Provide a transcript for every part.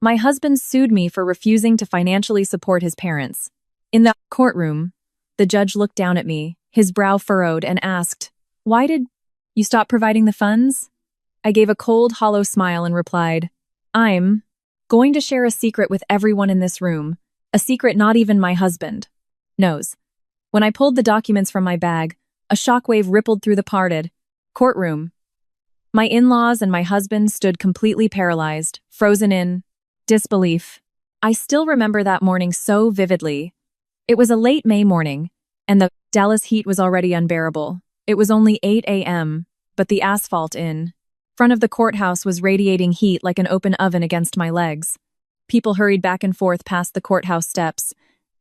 My husband sued me for refusing to financially support his parents. In the courtroom, the judge looked down at me, his brow furrowed, and asked, "Why did you stop providing the funds?" I gave a cold, hollow smile and replied, "I'm going to share a secret with everyone in this room, a secret not even my husband knows." When I pulled the documents from my bag, a shockwave rippled through the parted courtroom. My in-laws and my husband stood completely paralyzed, frozen in disbelief. I still remember that morning so vividly. It was a late May morning, and the Dallas heat was already unbearable. It was only 8 a.m., but the asphalt in front of the courthouse was radiating heat like an open oven against my legs. People hurried back and forth past the courthouse steps.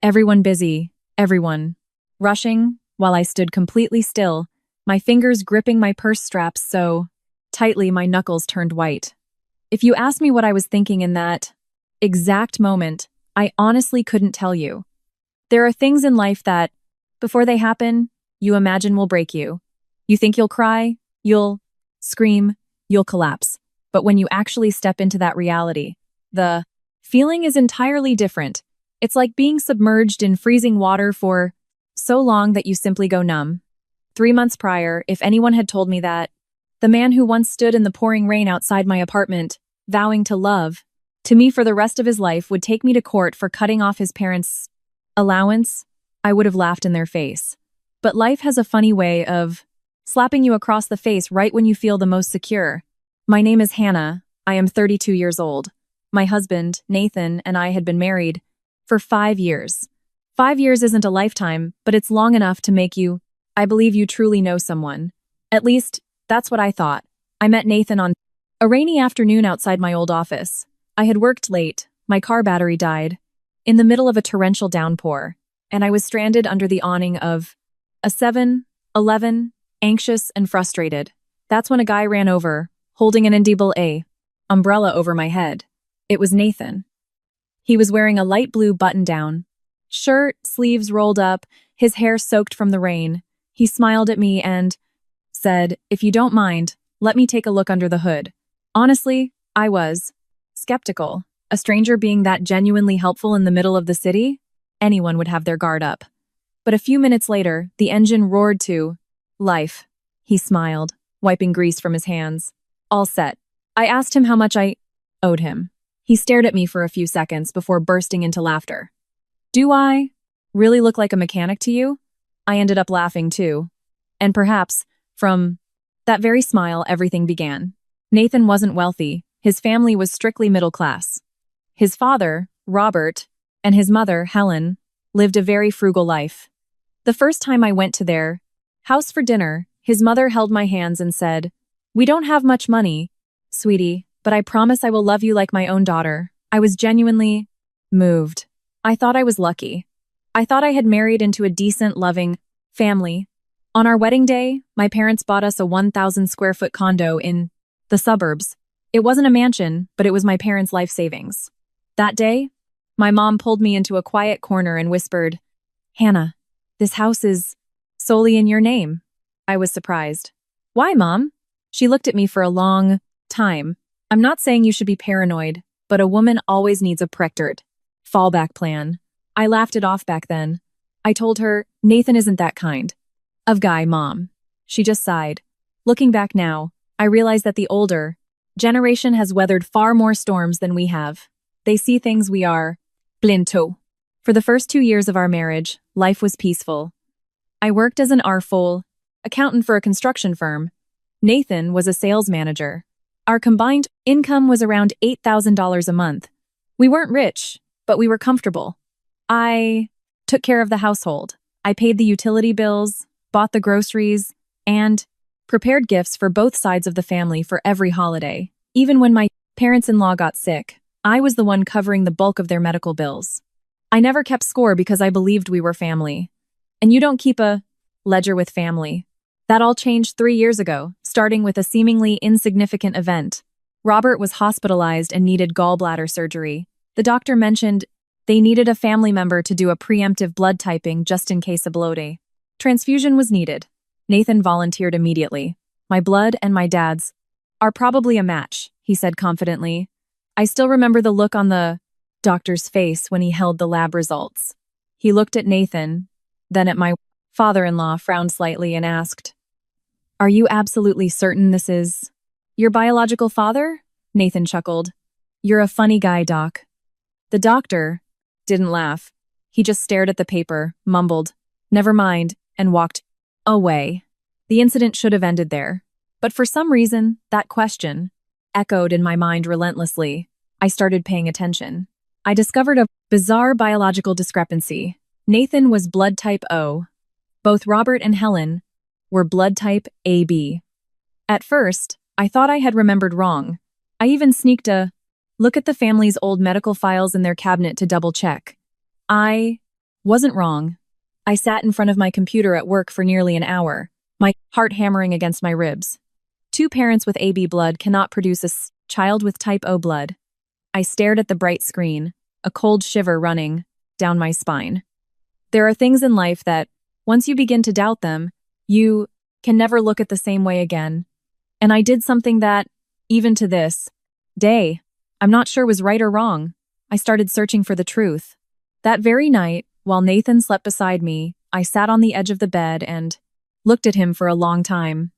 Everyone busy, everyone rushing, while I stood completely still, my fingers gripping my purse straps so tightly my knuckles turned white. If you asked me what I was thinking in that exact moment, I honestly couldn't tell you. There are things in life that, before they happen, you imagine will break you. You think you'll cry, you'll scream, you'll collapse. But when you actually step into that reality, the feeling is entirely different. It's like being submerged in freezing water for so long that you simply go numb. 3 months prior, if anyone had told me that, the man who once stood in the pouring rain outside my apartment, vowing to love to me for the rest of his life, would take me to court for cutting off his parents' allowance, I would have laughed in their face. But life has a funny way of slapping you across the face right when you feel the most secure. My name is Hannah. I am 32 years old. My husband, Nathan, and I had been married for 5 years. 5 years isn't a lifetime, but it's long enough to make you, I believe, you truly know someone. At least, that's what I thought. I met Nathan on a rainy afternoon outside my old office. I had worked late, my car battery died, in the middle of a torrential downpour, and I was stranded under the awning of a 7-Eleven, anxious and frustrated. That's when a guy ran over, holding an indelible umbrella over my head. It was Nathan. He was wearing a light blue button-down shirt, sleeves rolled up, his hair soaked from the rain. He smiled at me and said, "If you don't mind, let me take a look under the hood." Honestly, I was skeptical. A stranger being that genuinely helpful in the middle of the city? Anyone would have their guard up. But a few minutes later, the engine roared to life. He smiled, wiping grease from his hands. All set. I asked him how much I owed him. He stared at me for a few seconds before bursting into laughter. "Do I really look like a mechanic to you?" I ended up laughing too. And perhaps, from that very smile, everything began. Nathan wasn't wealthy. His family was strictly middle class. His father, Robert, and his mother, Helen, lived a very frugal life. The first time I went to their house for dinner, his mother held my hands and said, "We don't have much money, sweetie, but I promise I will love you like my own daughter." I was genuinely moved. I thought I was lucky. I thought I had married into a decent, loving family. On our wedding day, my parents bought us a 1,000 square foot condo in the suburbs. It wasn't a mansion, but it was my parents' life savings. That day, my mom pulled me into a quiet corner and whispered, "Hannah, this house is solely in your name." I was surprised. "Why, Mom?" She looked at me for a long time. "I'm not saying you should be paranoid, but a woman always needs a protected fallback plan." I laughed it off back then. I told her, "Nathan isn't that kind of guy, Mom." She just sighed. Looking back now, I realize that the older generation has weathered far more storms than we have. They see things we are blind to. For the first 2 years of our marriage, life was peaceful. I worked as an RFOL accountant for a construction firm. Nathan was a sales manager. Our combined income was around $8,000 a month. We weren't rich, but we were comfortable. I took care of the household. I paid the utility bills, bought the groceries, and prepared gifts for both sides of the family for every holiday. Even when my parents-in-law got sick, I was the one covering the bulk of their medical bills. I never kept score because I believed we were family. And you don't keep a ledger with family. That all changed 3 years ago, starting with a seemingly insignificant event. Robert was hospitalized and needed gallbladder surgery. The doctor mentioned they needed a family member to do a preemptive blood typing just in case of bloating. Transfusion was needed. Nathan volunteered immediately. "My blood and my dad's are probably a match," he said confidently. I still remember the look on the doctor's face when he held the lab results. He looked at Nathan, then at my father-in-law, frowned slightly, and asked, "Are you absolutely certain this is your biological father?" Nathan chuckled. "You're a funny guy, Doc." The doctor didn't laugh. He just stared at the paper, mumbled, "Never mind," and walked away. The incident should have ended there. But for some reason, that question echoed in my mind relentlessly. I started paying attention. I discovered a bizarre biological discrepancy. Nathan was blood type O. Both Robert and Helen were blood type AB. At first, I thought I had remembered wrong. I even sneaked a look at the family's old medical files in their cabinet to double-check. I wasn't wrong. I sat in front of my computer at work for nearly an hour, my heart hammering against my ribs. Two parents with AB blood cannot produce a child with type O blood. I stared at the bright screen, a cold shiver running down my spine. There are things in life that, once you begin to doubt them, you can never look at the same way again. And I did something that, even to this day, I'm not sure was right or wrong. I started searching for the truth. That very night, while Nathan slept beside me, I sat on the edge of the bed and looked at him for a long time.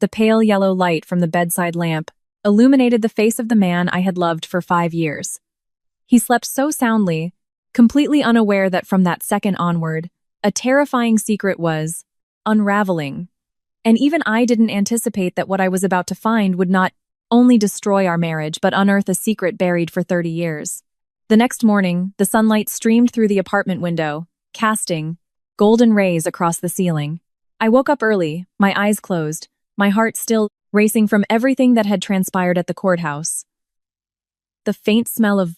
The pale yellow light from the bedside lamp illuminated the face of the man I had loved for 5 years. He slept so soundly, completely unaware that from that second onward, a terrifying secret was unraveling. And even I didn't anticipate that what I was about to find would not only destroy our marriage but unearth a secret buried for 30 years. The next morning, the sunlight streamed through the apartment window, casting golden rays across the ceiling. I woke up early, my eyes closed, my heart still racing from everything that had transpired at the courthouse. The faint smell of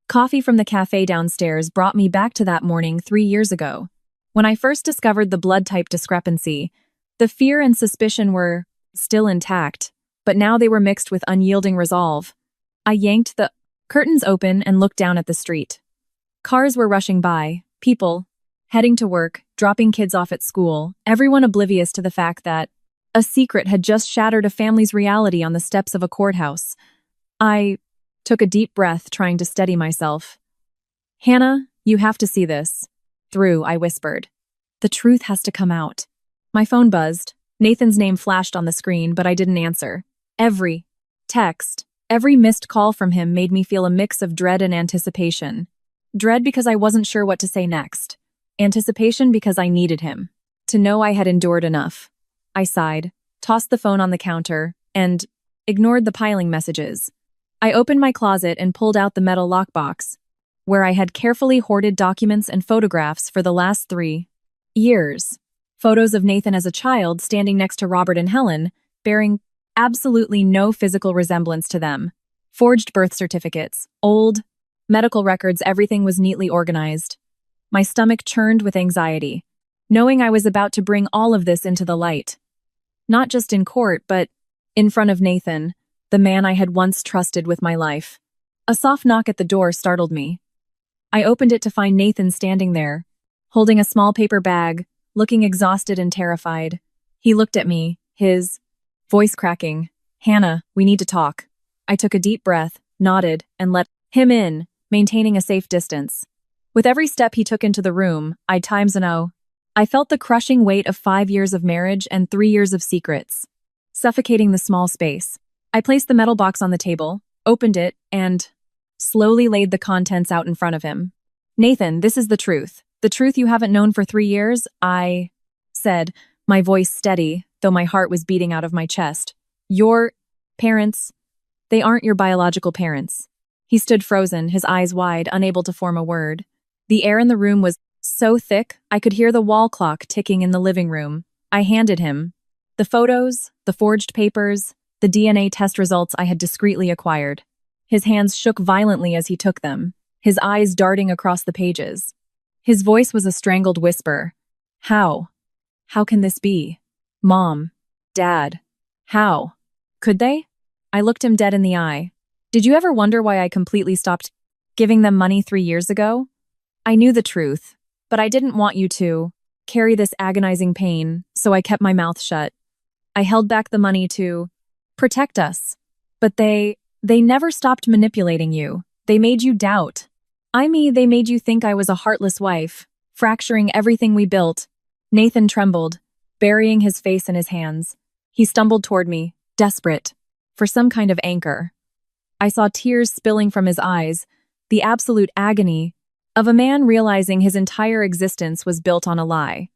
coffee from the cafe downstairs brought me back to that morning 3 years ago. When I first discovered the blood type discrepancy, the fear and suspicion were still intact, but now they were mixed with unyielding resolve. I yanked the curtains open and looked down at the street. Cars were rushing by, people heading to work, dropping kids off at school, everyone oblivious to the fact that a secret had just shattered a family's reality on the steps of a courthouse. I took a deep breath, trying to steady myself. "Hannah, you have to see this." "Through," I whispered. "The truth has to come out." My phone buzzed. Nathan's name flashed on the screen, but I didn't answer. Every text, every missed call from him made me feel a mix of dread and anticipation. Dread because I wasn't sure what to say next. Anticipation because I needed him. To know I had endured enough. I sighed, tossed the phone on the counter, and ignored the piling messages. I opened my closet and pulled out the metal lockbox, where I had carefully hoarded documents and photographs for the last 3 years. Photos of Nathan as a child standing next to Robert and Helen, bearing absolutely no physical resemblance to them. Forged birth certificates, old medical records, everything was neatly organized. My stomach churned with anxiety, knowing I was about to bring all of this into the light. Not just in court, but in front of Nathan, the man I had once trusted with my life. A soft knock at the door startled me. I opened it to find Nathan standing there, holding a small paper bag, looking exhausted and terrified. He looked at me, his voice cracking. "Hannah, we need to talk." I took a deep breath, nodded, and let him in, maintaining a safe distance. With every step he took into the room, I felt the crushing weight of 5 years of marriage and 3 years of secrets, suffocating the small space. I placed the metal box on the table, opened it, and slowly laid the contents out in front of him. "Nathan, this is the truth you haven't known for 3 years," I said, my voice steady, though my heart was beating out of my chest. "Your parents, they aren't your biological parents." He stood frozen, his eyes wide, unable to form a word. The air in the room was so thick, I could hear the wall clock ticking in the living room. I handed him the photos, the forged papers, the DNA test results I had discreetly acquired. His hands shook violently as he took them, his eyes darting across the pages. His voice was a strangled whisper. How? How can this be? Mom, Dad, how? Could they? I looked him dead in the eye. Did you ever wonder why I completely stopped giving them money 3 years ago? I knew the truth, but I didn't want you to carry this agonizing pain, so I kept my mouth shut. I held back the money to protect us, but they They never stopped manipulating you. They made you doubt. They made you think I was a heartless wife, fracturing everything we built. Nathan trembled, burying his face in his hands. He stumbled toward me, desperate, for some kind of anchor. I saw tears spilling from his eyes, the absolute agony of a man realizing his entire existence was built on a lie.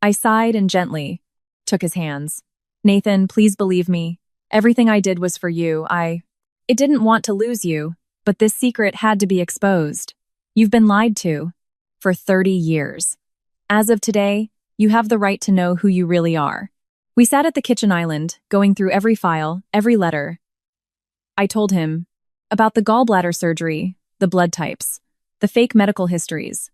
I sighed and gently took his hands. Nathan, please believe me. Everything I did was for you. It didn't want to lose you, but this secret had to be exposed. You've been lied to for 30 years. As of today, you have the right to know who you really are. We sat at the kitchen island, going through every file, every letter. I told him about the gallbladder surgery, the blood types, the fake medical histories.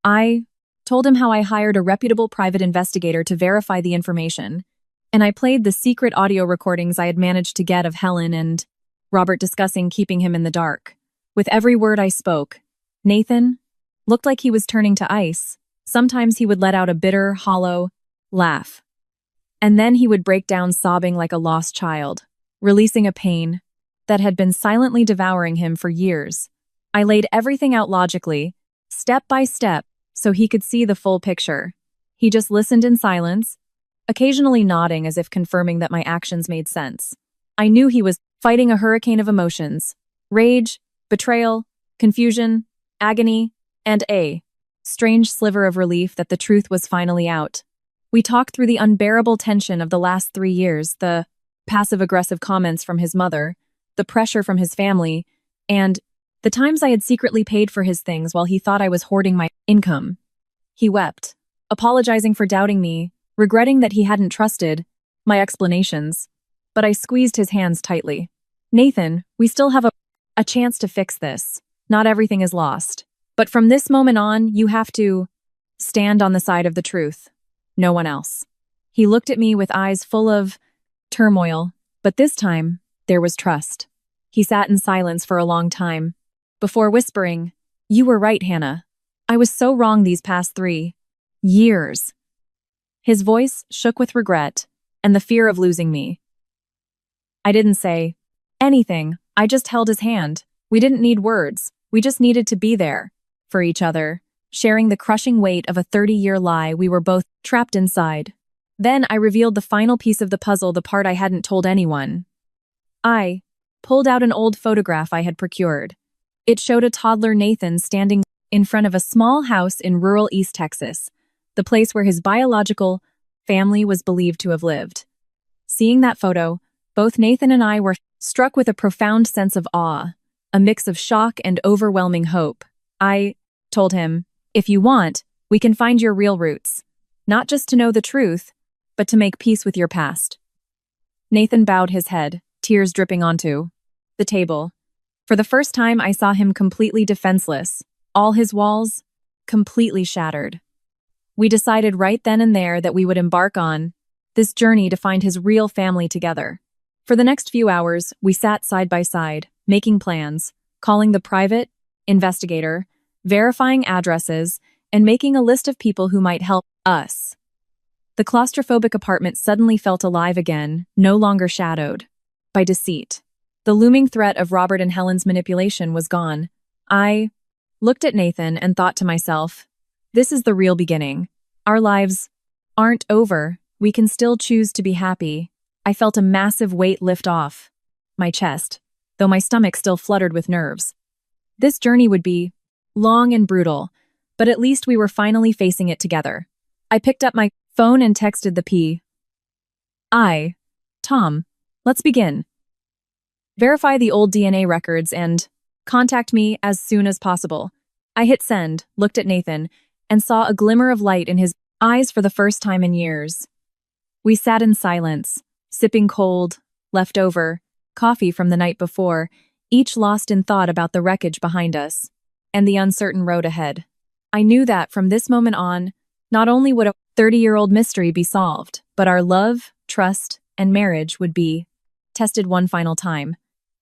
I told him how I hired a reputable private investigator to verify the information, and I played the secret audio recordings I had managed to get of Helen and Robert discussing keeping him in the dark. With every word I spoke, Nathan looked like he was turning to ice. Sometimes he would let out a bitter, hollow laugh. And then he would break down sobbing like a lost child, releasing a pain that had been silently devouring him for years. I laid everything out logically, step by step, so he could see the full picture. He just listened in silence, occasionally nodding as if confirming that my actions made sense. I knew he was fighting a hurricane of emotions: rage, betrayal, confusion, agony, and a strange sliver of relief that the truth was finally out. We talked through the unbearable tension of the last 3 years, the passive-aggressive comments from his mother, the pressure from his family, and the times I had secretly paid for his things while he thought I was hoarding my income. He wept, apologizing for doubting me, regretting that he hadn't trusted my explanations. But I squeezed his hands tightly. Nathan, we still have a chance to fix this. Not everything is lost. But from this moment on, you have to stand on the side of the truth. No one else. He looked at me with eyes full of turmoil, but this time, there was trust. He sat in silence for a long time, before whispering, "You were right, Hannah. I was so wrong these past 3 years." His voice shook with regret and the fear of losing me. I didn't say anything. I just held his hand. We didn't need words. We just needed to be there for each other, sharing the crushing weight of a 30-year lie we were both trapped inside. Then I revealed the final piece of the puzzle, the part I hadn't told anyone. I pulled out an old photograph I had procured. It showed a toddler Nathan standing in front of a small house in rural East Texas, the place where his biological family was believed to have lived. Seeing that photo, both Nathan and I were struck with a profound sense of awe, a mix of shock and overwhelming hope. I told him, "If you want, we can find your real roots, not just to know the truth, but to make peace with your past." Nathan bowed his head, tears dripping onto the table. For the first time, I saw him completely defenseless, all his walls completely shattered. We decided right then and there that we would embark on this journey to find his real family together. For the next few hours, we sat side by side, making plans, calling the private investigator, verifying addresses, and making a list of people who might help us. The claustrophobic apartment suddenly felt alive again, no longer shadowed by deceit. The looming threat of Robert and Helen's manipulation was gone. I looked at Nathan and thought to myself, this is the real beginning. Our lives aren't over. We can still choose to be happy. I felt a massive weight lift off my chest, though my stomach still fluttered with nerves. This journey would be long and brutal, but at least we were finally facing it together. I picked up my phone and texted the Tom, let's begin. Verify the old DNA records and contact me as soon as possible. I hit send, looked at Nathan, and saw a glimmer of light in his eyes for the first time in years. We sat in silence, sipping cold, leftover coffee from the night before, each lost in thought about the wreckage behind us and the uncertain road ahead. I knew that from this moment on, not only would a 30-year-old mystery be solved, but our love, trust, and marriage would be tested one final time.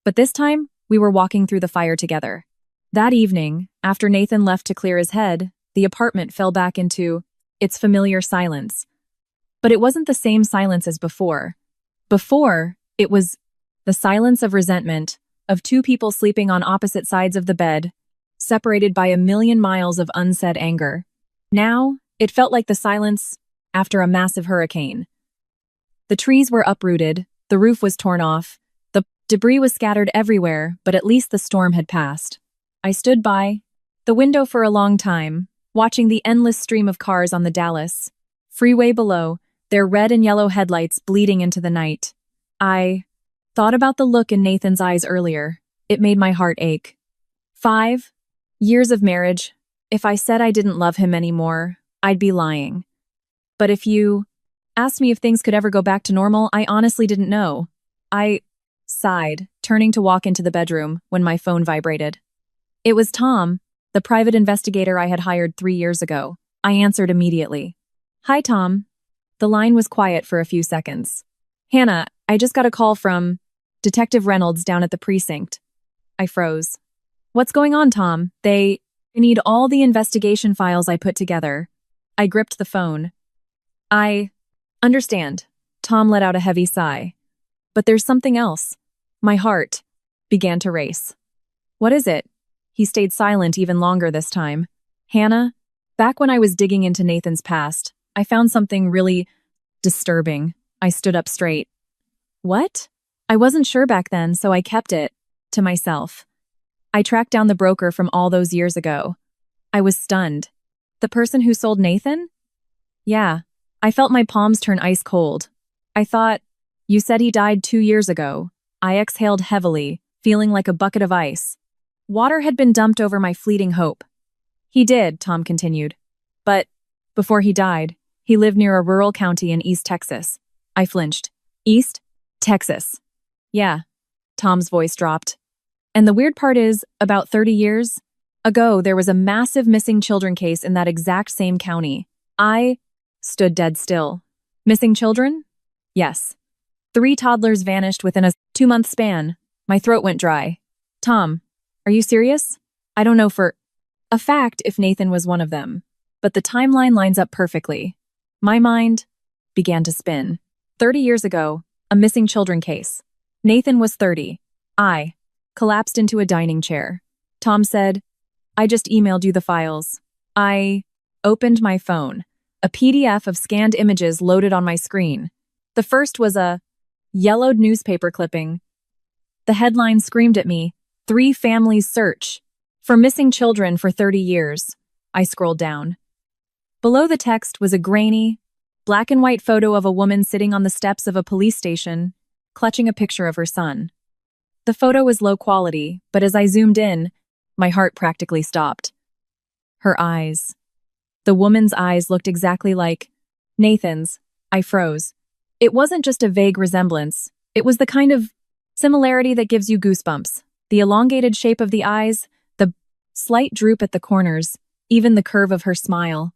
But this time, we were walking through the fire together. That evening, after Nathan left to clear his head, the apartment fell back into its familiar silence. But it wasn't the same silence as before. Before, it was the silence of resentment, of two people sleeping on opposite sides of the bed, separated by a million miles of unsaid anger. Now, it felt like the silence after a massive hurricane. The trees were uprooted, the roof was torn off, the debris was scattered everywhere, but at least the storm had passed. I stood by the window for a long time, watching the endless stream of cars on the Dallas freeway below, their red and yellow headlights bleeding into the night. I thought about the look in Nathan's eyes earlier. It made my heart ache. 5 years of marriage. If I said I didn't love him anymore, I'd be lying. But if you asked me if things could ever go back to normal, I honestly didn't know. I sighed, turning to walk into the bedroom when my phone vibrated. It was Tom, the private investigator I had hired 3 years ago. I answered immediately. Hi, Tom. The line was quiet for a few seconds. Hannah, I just got a call from Detective Reynolds down at the precinct. I froze. What's going on, Tom? They need all the investigation files I put together. I gripped the phone. I understand. Tom let out a heavy sigh. But there's something else. My heart began to race. What is it? He stayed silent even longer this time. Hannah, back when I was digging into Nathan's past, I found something really disturbing. I stood up straight. What? I wasn't sure back then, so I kept it to myself. I tracked down the broker from all those years ago. I was stunned. The person who sold Nathan? Yeah. I felt my palms turn ice cold. I thought, you said he died 2 years ago. I exhaled heavily, feeling like a bucket of ice. Water had been dumped over my fleeting hope. He did, Tom continued. But before he died, he lived near a rural county in East Texas. I flinched. East Texas. Yeah. Tom's voice dropped. And the weird part is, about 30 years ago, there was a massive missing children case in that exact same county. I stood dead still. Missing children? Yes. 3 toddlers vanished within a 2-month span. My throat went dry. Tom, are you serious? I don't know for a fact if Nathan was one of them, but the timeline lines up perfectly. My mind began to spin. 30 years ago, a missing children case. Nathan was 30. I collapsed into a dining chair. Tom said, I just emailed you the files. I opened my phone. A PDF of scanned images loaded on my screen. The first was a yellowed newspaper clipping. The headline screamed at me, 3 families search for missing children for 30 years. I scrolled down. Below the text was a grainy, black and white photo of a woman sitting on the steps of a police station, clutching a picture of her son. The photo was low quality, but as I zoomed in, my heart practically stopped. Her eyes. The woman's eyes looked exactly like Nathan's. I froze. It wasn't just a vague resemblance. It was the kind of similarity that gives you goosebumps. The elongated shape of the eyes, the slight droop at the corners, even the curve of her smile.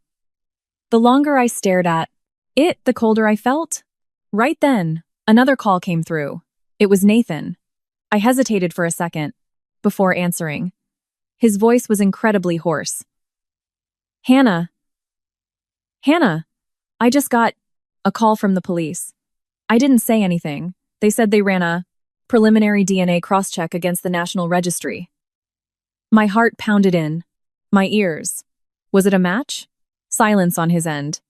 The longer I stared at it, the colder I felt. Right then, another call came through. It was Nathan. I hesitated for a second before answering. His voice was incredibly hoarse. Hannah, I just got a call from the police. I didn't say anything. They said they ran a preliminary DNA cross-check against the National Registry. My heart pounded in. My ears. Was it a match? Silence on his end.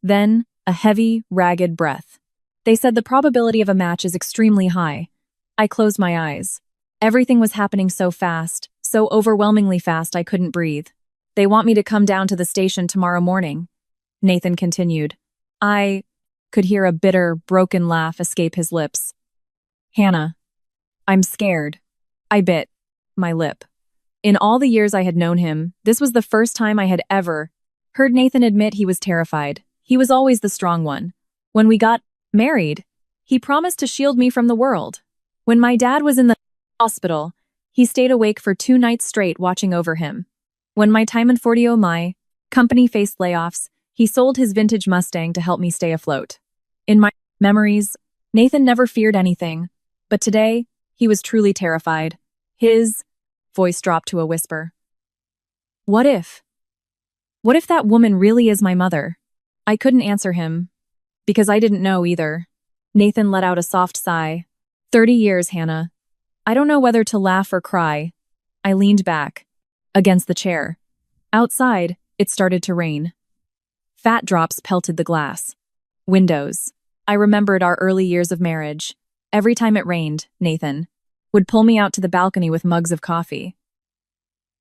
Then, a heavy, ragged breath. They said the probability of a match is extremely high. I closed my eyes. Everything was happening so fast, so overwhelmingly fast I couldn't breathe. They want me to come down to the station tomorrow morning. Nathan continued. I could hear a bitter, broken laugh escape his lips. Hannah, I'm scared. I bit my lip. In all the years I had known him, this was the first time I had ever heard Nathan admit he was terrified. He was always the strong one. When we got married, he promised to shield me from the world. When my dad was in the hospital, he stayed awake for 2 nights straight watching over him. When my time in 40 my company faced layoffs, he sold his vintage Mustang to help me stay afloat. In my memories, Nathan never feared anything, but today, he was truly terrified. His voice dropped to a whisper. What if? What if that woman really is my mother? I couldn't answer him, because I didn't know either. Nathan let out a soft sigh. 30 years, Hannah. I don't know whether to laugh or cry. I leaned back against the chair. Outside, it started to rain. Fat drops pelted the glass. Windows. I remembered our early years of marriage. Every time it rained, Nathan would pull me out to the balcony with mugs of coffee.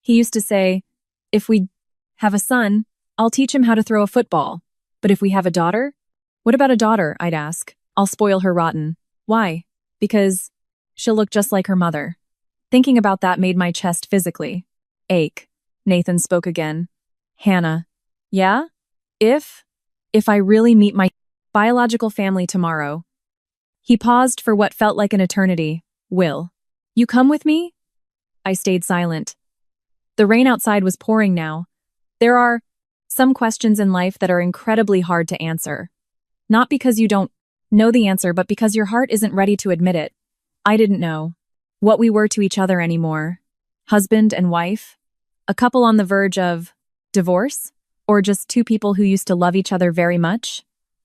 He used to say, if we have a son, I'll teach him how to throw a football. But if we have a daughter? What about a daughter, I'd ask. I'll spoil her rotten. Why? Because she'll look just like her mother. Thinking about that made my chest physically ache. Nathan spoke again. Hannah. Yeah? If I really meet my biological family tomorrow. He paused for what felt like an eternity. Will you come with me? I stayed silent. The rain outside was pouring now. There are some questions in life that are incredibly hard to answer. Not because you don't know the answer, but because your heart isn't ready to admit it. I didn't know what we were to each other anymore. Husband and wife? A couple on the verge of divorce? Or just two people who used to love each other very much?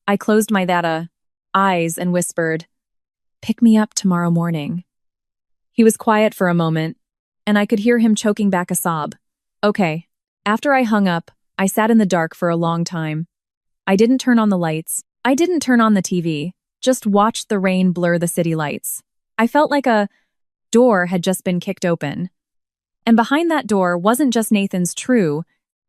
I closed my eyes and whispered, pick me up tomorrow morning. He was quiet for a moment, and I could hear him choking back a sob. Okay. After I hung up, I sat in the dark for a long time. I didn't turn on the lights. I didn't turn on the TV. Just watched the rain blur the city lights. I felt like a door had just been kicked open. And behind that door wasn't just Nathan's true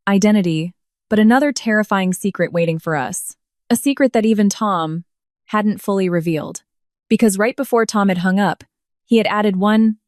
identity, but another terrifying secret waiting for us. A secret that even Tom hadn't fully revealed. Because right before Tom had hung up, he had added one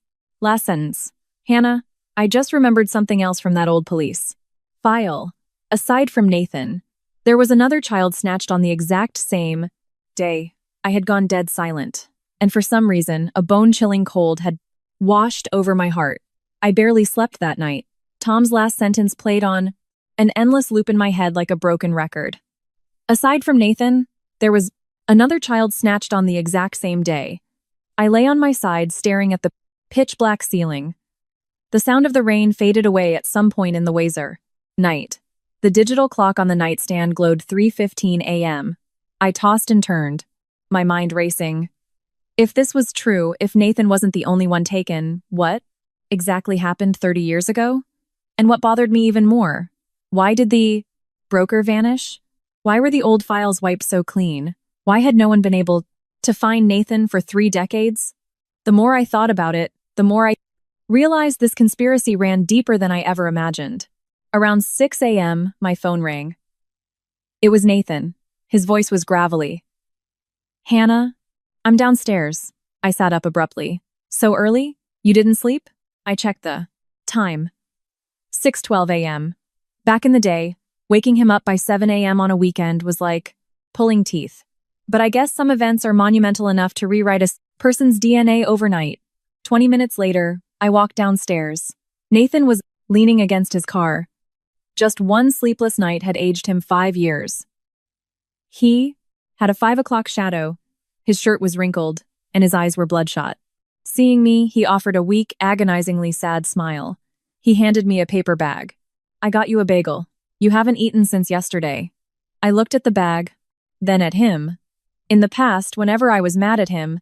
last sentence. Hannah, I just remembered something else from that old police file. Aside from Nathan, there was another child snatched on the exact same day. I had gone dead silent. And for some reason, a bone-chilling cold had washed over my heart. I barely slept that night. Tom's last sentence played on an endless loop in my head like a broken record. Aside from Nathan, there was another child snatched on the exact same day. I lay on my side staring at the pitch-black ceiling. The sound of the rain faded away at some point in the wazer. Night. The digital clock on the nightstand glowed 3:15 a.m. I tossed and turned, my mind racing. If this was true, if Nathan wasn't the only one taken, what exactly happened 30 years ago? And what bothered me even more? Why did the broker vanish? Why were the old files wiped so clean? Why had no one been able to find Nathan for 3 decades? The more I thought about it, the more I realized this conspiracy ran deeper than I ever imagined. Around 6 a.m., my phone rang. It was Nathan. His voice was gravelly. Hannah, I'm downstairs. I sat up abruptly. So early? You didn't sleep? I checked the time. 6:12 a.m. Back in the day, waking him up by 7 a.m. on a weekend was like pulling teeth. But I guess some events are monumental enough to rewrite a person's DNA overnight. 20 minutes later, I walked downstairs. Nathan was leaning against his car. Just one sleepless night had aged him 5 years. He had a 5 o'clock shadow. His shirt was wrinkled, and his eyes were bloodshot. Seeing me, he offered a weak, agonizingly sad smile. He handed me a paper bag. I got you a bagel. You haven't eaten since yesterday. I looked at the bag, then at him. In the past, whenever I was mad at him,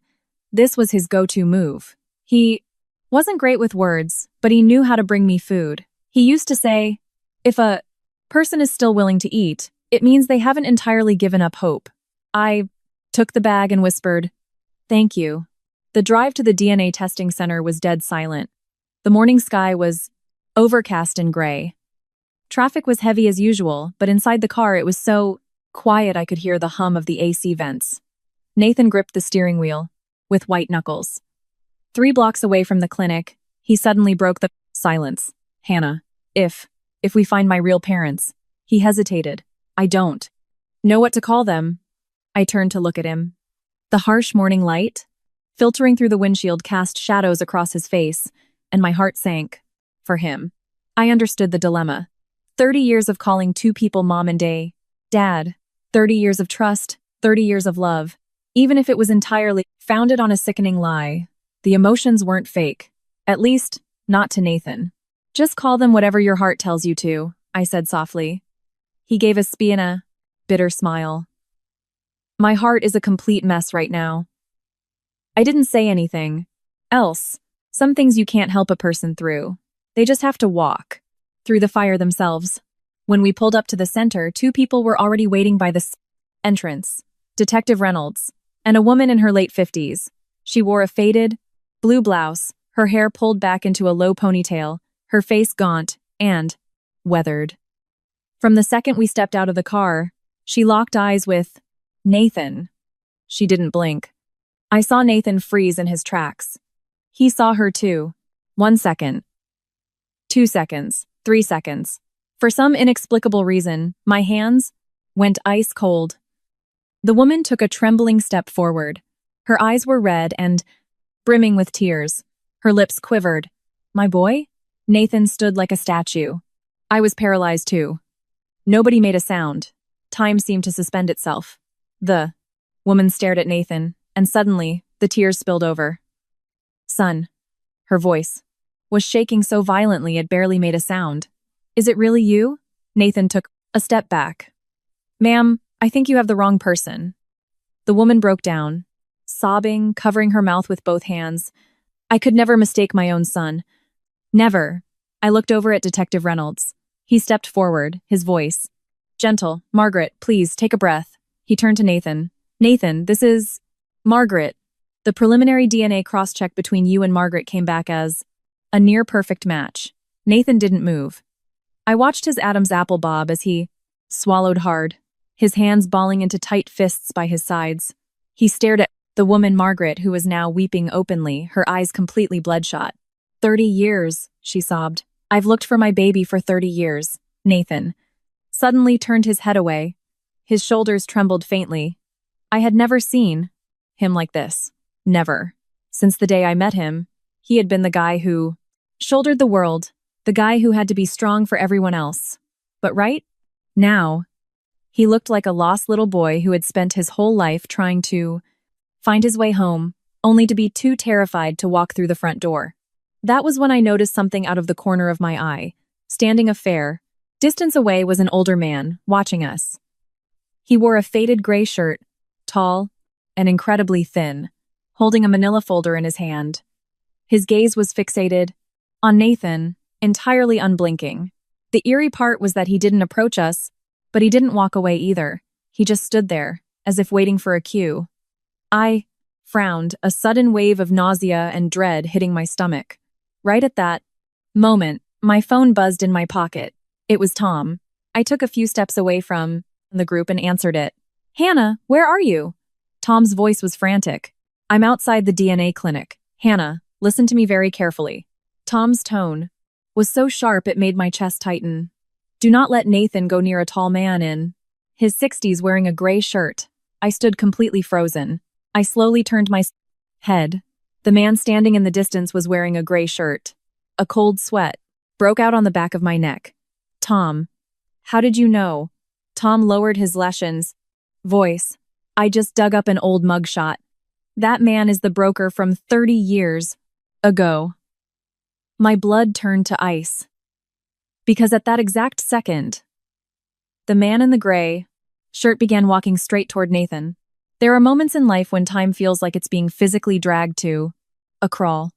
this was his go-to move. He wasn't great with words, but he knew how to bring me food. He used to say, if a person is still willing to eat, it means they haven't entirely given up hope. I took the bag and whispered, thank you. The drive to the DNA testing center was dead silent. The morning sky was overcast and gray. Traffic was heavy as usual, but inside the car it was so quiet I could hear the hum of the AC vents. Nathan gripped the steering wheel with white knuckles. 3 blocks away from the clinic, he suddenly broke the silence. Hannah, if we find my real parents. He hesitated. I don't know what to call them. I turned to look at him. The harsh morning light, filtering through the windshield, cast shadows across his face, and my heart sank. For him. I understood the dilemma. 30 years of calling 2 people mom and dad. 30 years of trust, 30 years of love. Even if it was entirely founded on a sickening lie, the emotions weren't fake. At least, not to Nathan. Just call them whatever your heart tells you to, I said softly. He gave a bitter smile. My heart is a complete mess right now. I didn't say anything else, Some things you can't help a person through. They just have to walk through the fire themselves. When we pulled up to the center, two people were already waiting by the entrance. Detective Reynolds, and a woman in her late 50s. She wore a faded, blue blouse, her hair pulled back into a low ponytail, her face gaunt and weathered. From the second we stepped out of the car, she locked eyes with Nathan. She didn't blink. I saw Nathan freeze in his tracks. He saw her too. 1 second. 2 seconds. 3 seconds. For some inexplicable reason, my hands went ice cold. The woman took a trembling step forward. Her eyes were red and brimming with tears. Her lips quivered. My boy? Nathan stood like a statue. I was paralyzed too. Nobody made a sound. Time seemed to suspend itself. The woman stared at Nathan, and suddenly, the tears spilled over. Son. Her voice was shaking so violently it barely made a sound. Is it really you? Nathan took a step back. Ma'am, I think you have the wrong person. The woman broke down, sobbing, covering her mouth with both hands. I could never mistake my own son. Never. I looked over at Detective Reynolds. He stepped forward, his voice gentle. Margaret, please, take a breath. He turned to Nathan. Nathan, this is Margaret. The preliminary DNA cross-check between you and Margaret came back as a near-perfect match. Nathan didn't move. I watched his Adam's apple bob as he swallowed hard, his hands balling into tight fists by his sides. He stared at the woman Margaret, who was now weeping openly, her eyes completely bloodshot. 30 years, she sobbed. I've looked for my baby for 30 years. Nathan suddenly turned his head away. His shoulders trembled faintly. I had never seen him like this. Never. Since the day I met him, he had been the guy who shouldered the world, the guy who had to be strong for everyone else. But right now, he looked like a lost little boy who had spent his whole life trying to find his way home, only to be too terrified to walk through the front door. That was when I noticed something out of the corner of my eye. Standing a fair distance away was an older man, watching us. He wore a faded gray shirt, tall and incredibly thin, holding a manila folder in his hand. His gaze was fixated on Nathan, entirely unblinking. The eerie part was that he didn't approach us, but he didn't walk away either. He just stood there, as if waiting for a cue. I frowned, a sudden wave of nausea and dread hitting my stomach. Right at that moment, my phone buzzed in my pocket. It was Tom. I took a few steps away from the group and answered it. Hannah, where are you? Tom's voice was frantic. I'm outside the DNA clinic. Hannah, listen to me very carefully. Tom's tone was so sharp it made my chest tighten. Do not let Nathan go near a tall man in his 60s wearing a gray shirt. I stood completely frozen. I slowly turned my head. The man standing in the distance was wearing a gray shirt. A cold sweat broke out on the back of my neck. Tom, how did you know? Tom lowered his Leshon's voice. I just dug up an old mugshot. That man is the broker from 30 years ago. My blood turned to ice. Because at that exact second, the man in the gray shirt began walking straight toward Nathan. There are moments in life when time feels like it's being physically dragged to a crawl.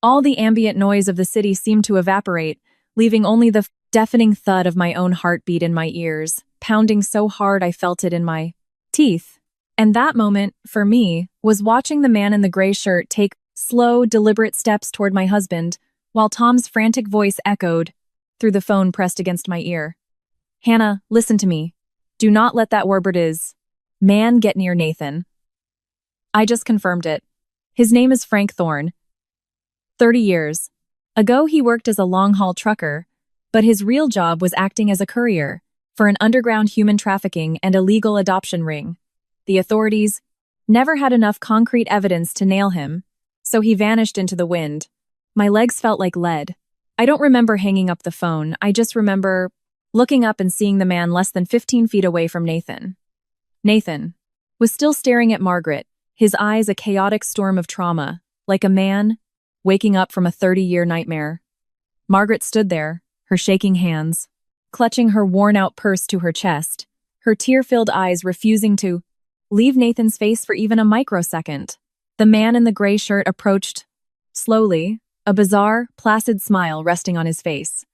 All the ambient noise of the city seemed to evaporate, leaving only the deafening thud of my own heartbeat in my ears, pounding so hard I felt it in my teeth. And that moment, for me, was watching the man in the gray shirt take slow, deliberate steps toward my husband, while Tom's frantic voice echoed through the phone pressed against my ear. Hannah, listen to me. Do not let that warbird man get near Nathan. I just confirmed it. His name is Frank Thorne. 30 years ago he worked as a long-haul trucker, but his real job was acting as a courier for an underground human trafficking and illegal adoption ring. The authorities never had enough concrete evidence to nail him, so he vanished into the wind. My legs felt like lead. I don't remember hanging up the phone, I just remember looking up and seeing the man less than 15 feet away from Nathan. Nathan was still staring at Margaret, his eyes a chaotic storm of trauma, like a man waking up from a 30-year nightmare. Margaret stood there, her shaking hands, clutching her worn-out purse to her chest, her tear-filled eyes refusing to leave Nathan's face for even a microsecond. The man in the gray shirt approached slowly, a bizarre, placid smile resting on his face.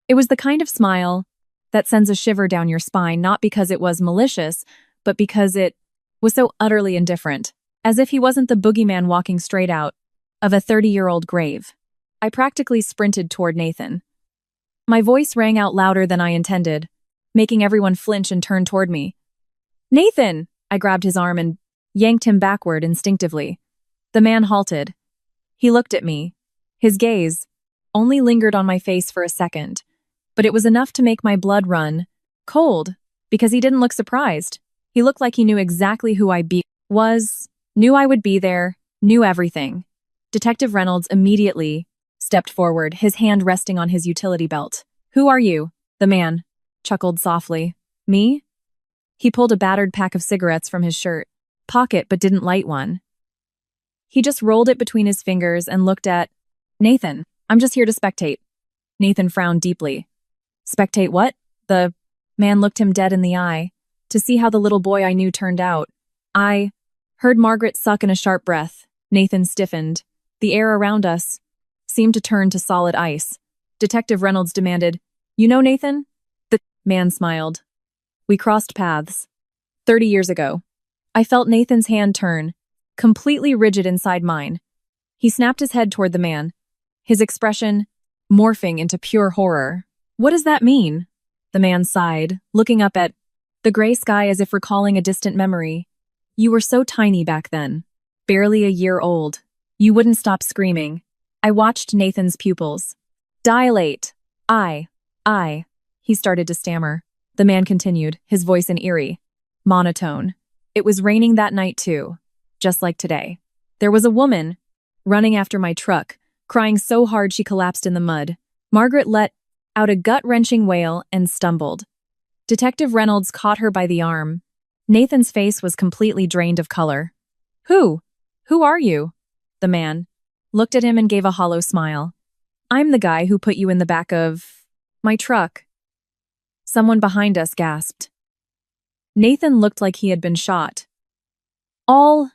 It was the kind of smile that sends a shiver down your spine, not because it was malicious, but because it was so utterly indifferent, as if he wasn't the boogeyman walking straight out of a 30-year-old grave. I practically sprinted toward Nathan. My voice rang out louder than I intended, making everyone flinch and turn toward me. "Nathan!" I grabbed his arm and yanked him backward instinctively. The man halted. He looked at me. His gaze only lingered on my face for a second, but it was enough to make my blood run cold, because he didn't look surprised. He looked like he knew exactly who was, knew I would be there, knew everything. Detective Reynolds immediately stepped forward, his hand resting on his utility belt. "Who are you?" The man chuckled softly. "Me?" He pulled a battered pack of cigarettes from his shirt pocket but didn't light one. He just rolled it between his fingers and looked at Nathan. "I'm just here to spectate." Nathan frowned deeply. "Spectate what?" The man looked him dead in the eye to see how the little boy I knew turned out. I heard Margaret suck in a sharp breath. Nathan stiffened. The air around us seemed to turn to solid ice. Detective Reynolds demanded, "You know Nathan?" The man smiled. "We crossed paths 30 years ago." I felt Nathan's hand turn, completely rigid inside mine. He snapped his head toward the man, his expression morphing into pure horror. "What does that mean?" The man sighed, looking up at the gray sky as if recalling a distant memory. "You were so tiny back then, barely a year old. You wouldn't stop screaming." I watched Nathan's pupils dilate. I. He started to stammer. The man continued, his voice an eerie monotone. "It was raining that night too, just like today. There was a woman running after my truck, crying so hard she collapsed in the mud. Margaret let out a gut-wrenching wail and stumbled. Detective Reynolds caught her by the arm. Nathan's face was completely drained of color. Who are you?" The man looked at him and gave a hollow smile. "I'm the guy who put you in the back of my truck." Someone behind us gasped. Nathan looked like he had been shot. All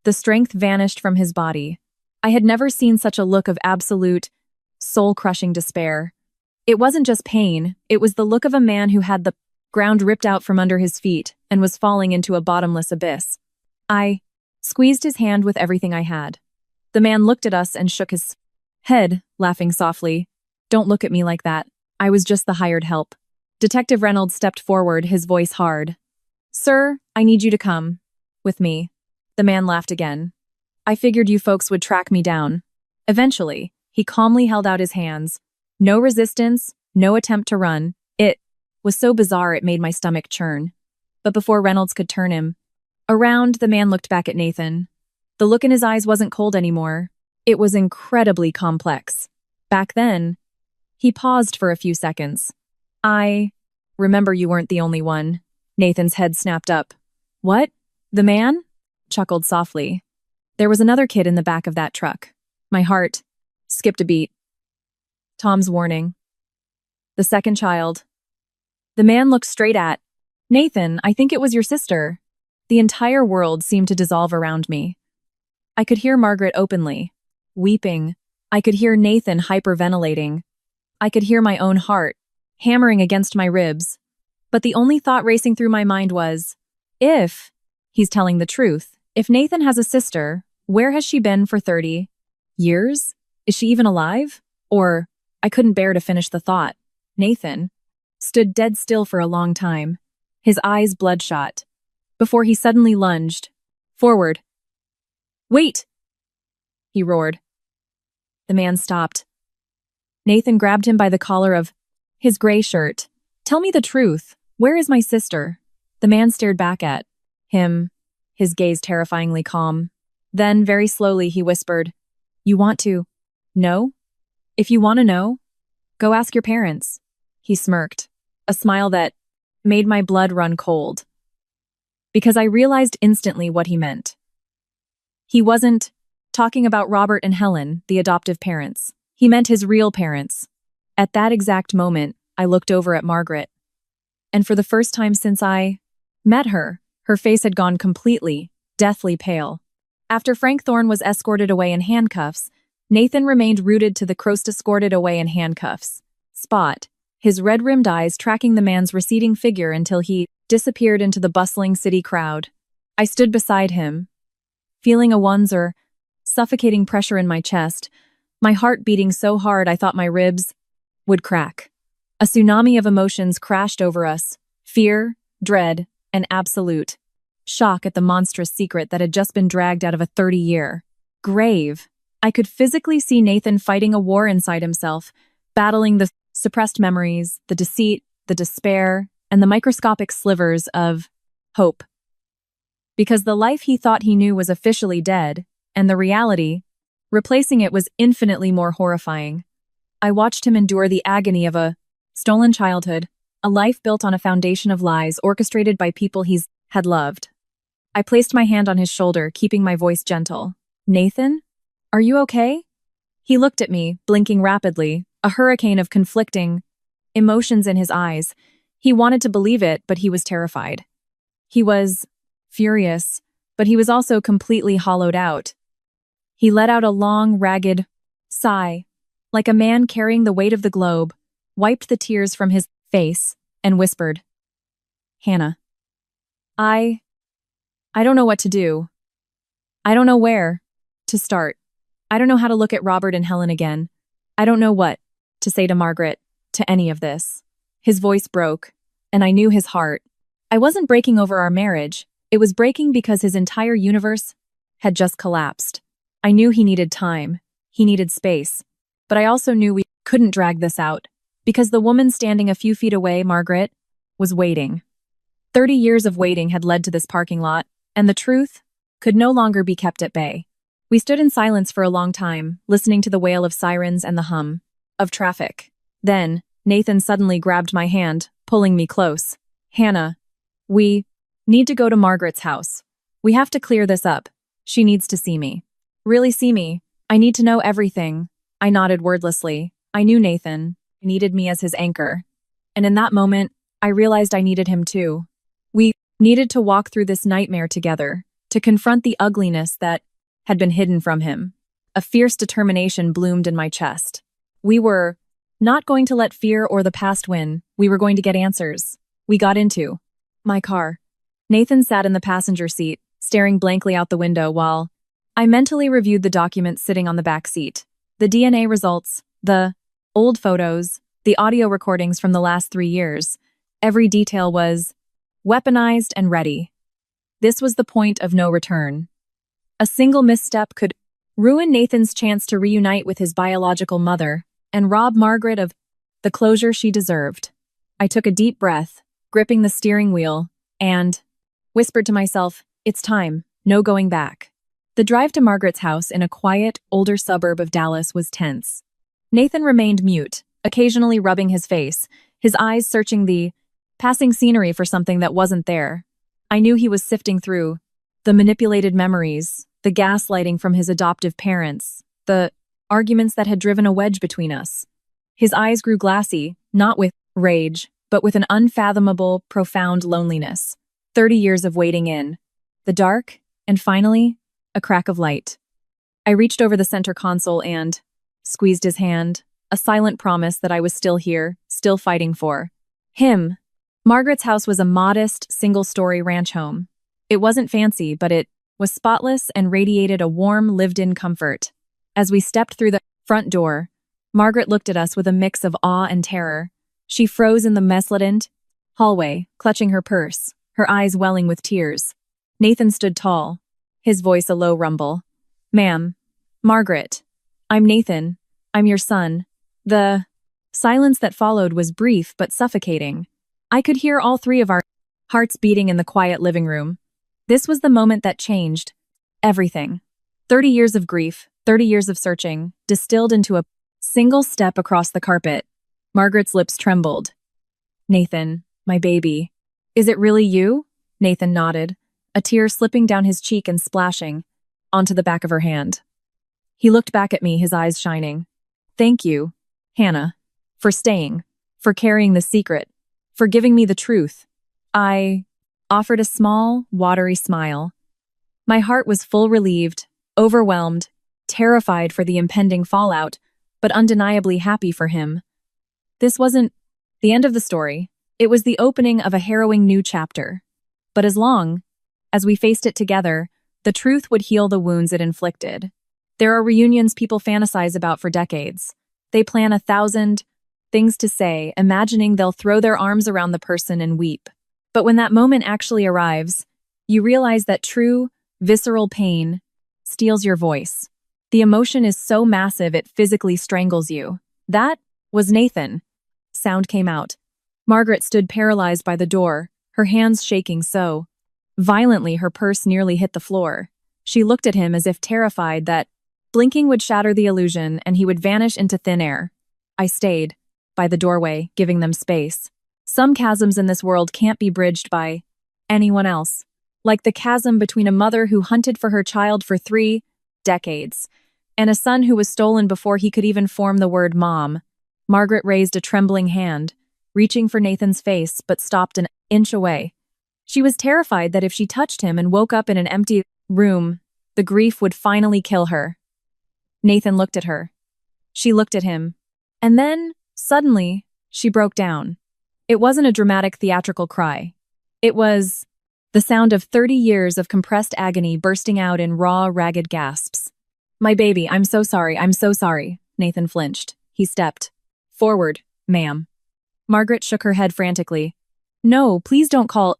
the strength vanished from his body. I had never seen such a look of absolute, soul-crushing despair. It wasn't just pain, it was the look of a man who had the ground ripped out from under his feet and was falling into a bottomless abyss. I squeezed his hand with everything I had. The man looked at us and shook his head, laughing softly. "Don't look at me like that. I was just the hired help." Detective Reynolds stepped forward, his voice hard. "Sir, I need you to come with me." The man laughed again. "I figured you folks would track me down. Eventually." He calmly held out his hands. No resistance, no attempt to run. It was so bizarre it made my stomach churn. But before Reynolds could turn him around, the man looked back at Nathan. The look in his eyes wasn't cold anymore. It was incredibly complex. Back then, he paused for a few seconds. "I remember you weren't the only one." Nathan's head snapped up. "What?" The man chuckled softly. "There was another kid in the back of that truck." My heart skipped a beat. Tom's warning. The second child. The man looked straight at Nathan. "I think it was your sister." The entire world seemed to dissolve around me. I could hear Margaret openly weeping. I could hear Nathan hyperventilating. I could hear my own heart hammering against my ribs. But the only thought racing through my mind was, if he's telling the truth, if Nathan has a sister, where has she been for 30 years? Is she even alive? Or, I couldn't bear to finish the thought. Nathan stood dead still for a long time, his eyes bloodshot, before he suddenly lunged forward. "Wait!" he roared. The man stopped. Nathan grabbed him by the collar of his gray shirt. "Tell me the truth. Where is my sister?" The man stared back at him, his gaze terrifyingly calm. Then, very slowly, he whispered, "You want to know? If you want to know, go ask your parents." He smirked, a smile that made my blood run cold, because I realized instantly what he meant. He wasn't talking about Robert and Helen, the adoptive parents. He meant his real parents. At that exact moment, I looked over at Margaret. And for the first time since I met her, her face had gone completely, deathly pale. After Frank Thorne was escorted away in handcuffs, Nathan remained rooted to the cross, escorted away in handcuffs. Spot, his red-rimmed eyes tracking the man's receding figure until he disappeared into the bustling city crowd. I stood beside him, feeling a suffocating pressure in my chest, my heart beating so hard I thought my ribs would crack. A tsunami of emotions crashed over us: fear, dread, and absolute shock at the monstrous secret that had just been dragged out of a 30-year grave. I could physically see Nathan fighting a war inside himself, battling the suppressed memories, the deceit, the despair, and the microscopic slivers of hope. Because the life he thought he knew was officially dead, and the reality, replacing it, was infinitely more horrifying. I watched him endure the agony of a stolen childhood, a life built on a foundation of lies orchestrated by people he had loved. I placed my hand on his shoulder, keeping my voice gentle. "Nathan? Are you okay?" He looked at me, blinking rapidly, a hurricane of conflicting emotions in his eyes. He wanted to believe it, but he was terrified. He was furious, but he was also completely hollowed out. He let out a long, ragged sigh, like a man carrying the weight of the globe, wiped the tears from his face, and whispered, "Hannah, I don't know what to do. I don't know where to start. I don't know how to look at Robert and Helen again. I don't know what to say to Margaret, to any of this." His voice broke, and I knew his heart. I wasn't breaking over our marriage. It was breaking because his entire universe had just collapsed. I knew he needed time. He needed space. But I also knew we couldn't drag this out, because the woman standing a few feet away, Margaret, was waiting. 30 years of waiting had led to this parking lot, and the truth could no longer be kept at bay. We stood in silence for a long time, listening to the wail of sirens and the hum of traffic. Then, Nathan suddenly grabbed my hand, pulling me close. "Hannah, we need to go to Margaret's house. We have to clear this up. She needs to see me." "Really see me? I need to know everything." I nodded wordlessly. I knew Nathan needed me as his anchor. And in that moment, I realized I needed him too. We needed to walk through this nightmare together, to confront the ugliness that had been hidden from him. A fierce determination bloomed in my chest. We were not going to let fear or the past win. We were going to get answers. We got into my car. Nathan sat in the passenger seat, staring blankly out the window while I mentally reviewed the documents sitting on the back seat. The DNA results, the old photos, the audio recordings from the last 3 years. Every detail was weaponized and ready. This was the point of no return. A single misstep could ruin Nathan's chance to reunite with his biological mother and rob Margaret of the closure she deserved. I took a deep breath, gripping the steering wheel, and whispered to myself, "It's time, no going back." The drive to Margaret's house in a quiet, older suburb of Dallas was tense. Nathan remained mute, occasionally rubbing his face, his eyes searching the passing scenery for something that wasn't there. I knew he was sifting through the manipulated memories, the gaslighting from his adoptive parents, the arguments that had driven a wedge between us. His eyes grew glassy, not with rage, but with an unfathomable, profound loneliness. 30 years of waiting in the dark, and finally, a crack of light. I reached over the center console and squeezed his hand, a silent promise that I was still here, still fighting for him. Margaret's house was a modest, single-story ranch home. It wasn't fancy, but it was spotless and radiated a warm, lived-in comfort. As we stepped through the front door, Margaret looked at us with a mix of awe and terror. She froze in the mess-laden hallway, clutching her purse, her eyes welling with tears. Nathan stood tall, his voice a low rumble. "Ma'am, Margaret, I'm Nathan. I'm your son." The silence that followed was brief but suffocating. I could hear all three of our hearts beating in the quiet living room. This was the moment that changed everything. 30 years of grief, 30 years of searching, distilled into a single step across the carpet. Margaret's lips trembled. "Nathan, my baby. Is it really you?" Nathan nodded, a tear slipping down his cheek and splashing onto the back of her hand. He looked back at me, his eyes shining. "Thank you, Hannah, for staying, for carrying the secret, for giving me the truth." I offered a small, watery smile. My heart was full, relieved, overwhelmed, terrified for the impending fallout, but undeniably happy for him. This wasn't the end of the story. It was the opening of a harrowing new chapter. But as long as we faced it together, the truth would heal the wounds it inflicted. There are reunions people fantasize about for decades. They plan 1,000 things to say, imagining they'll throw their arms around the person and weep. But when that moment actually arrives, you realize that true, visceral pain steals your voice. The emotion is so massive it physically strangles you. That was Nathan. Sound came out. Margaret stood paralyzed by the door, her hands shaking so violently her purse nearly hit the floor. She looked at him as if terrified that blinking would shatter the illusion and he would vanish into thin air. I stayed by the doorway, giving them space. Some chasms in this world can't be bridged by anyone else. Like the chasm between a mother who hunted for her child for 3 decades and a son who was stolen before he could even form the word mom. Margaret raised a trembling hand, reaching for Nathan's face, but stopped an inch away. She was terrified that if she touched him and woke up in an empty room, the grief would finally kill her. Nathan looked at her. She looked at him. And then, suddenly, she broke down. It wasn't a dramatic theatrical cry. It was the sound of 30 years of compressed agony bursting out in raw, ragged gasps. "My baby, I'm so sorry, I'm so sorry." Nathan flinched. He stepped forward. "Ma'am." Margaret shook her head frantically. "No, please don't call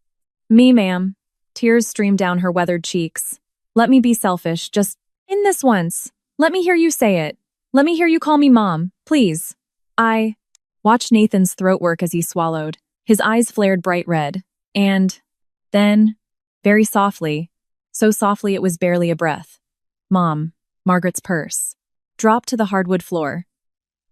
me ma'am." Tears streamed down her weathered cheeks. "Let me be selfish, just in this once. Let me hear you say it. Let me hear you call me mom, please." I watched Nathan's throat work as he swallowed. His eyes flared bright red. And then, very softly, so softly it was barely a breath, "Mom," Margaret's purse dropped to the hardwood floor.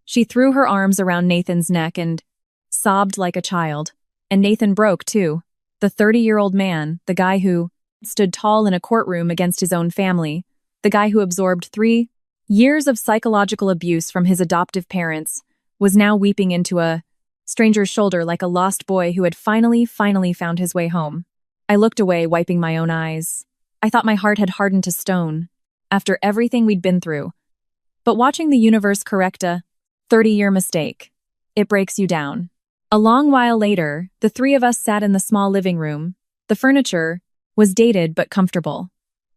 She threw her arms around Nathan's neck and sobbed like a child. And Nathan broke, too. The 30-year-old man, the guy who stood tall in a courtroom against his own family, the guy who absorbed 3 years of psychological abuse from his adoptive parents, was now weeping into a stranger's shoulder like a lost boy who had finally found his way home. I looked away, wiping my own eyes. I thought my heart had hardened to stone after everything we'd been through. But watching the universe correct a 30-year mistake, it breaks you down. A long while later, the 3 of us sat in the small living room. The furniture was dated but comfortable.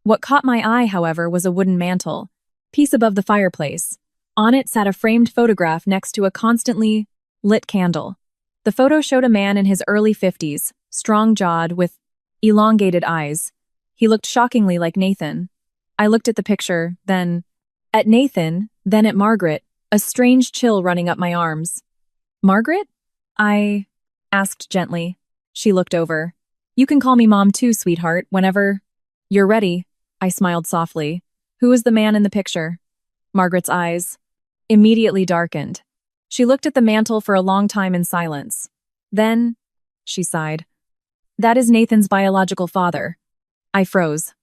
What caught my eye, however, was a wooden mantel, piece above the fireplace. On it sat a framed photograph next to a constantly lit candle. The photo showed a man in his early 50s, strong-jawed, with elongated eyes. He looked shockingly like Nathan. I looked at the picture, then at Nathan, then at Margaret, a strange chill running up my arms. "Margaret?" I asked gently. She looked over. "You can call me Mom too, sweetheart, whenever you're ready." I smiled softly. "Who is the man in the picture?" Margaret's eyes immediately darkened. She looked at the mantel for a long time in silence. Then, she sighed. "That is Nathan's biological father." I froze.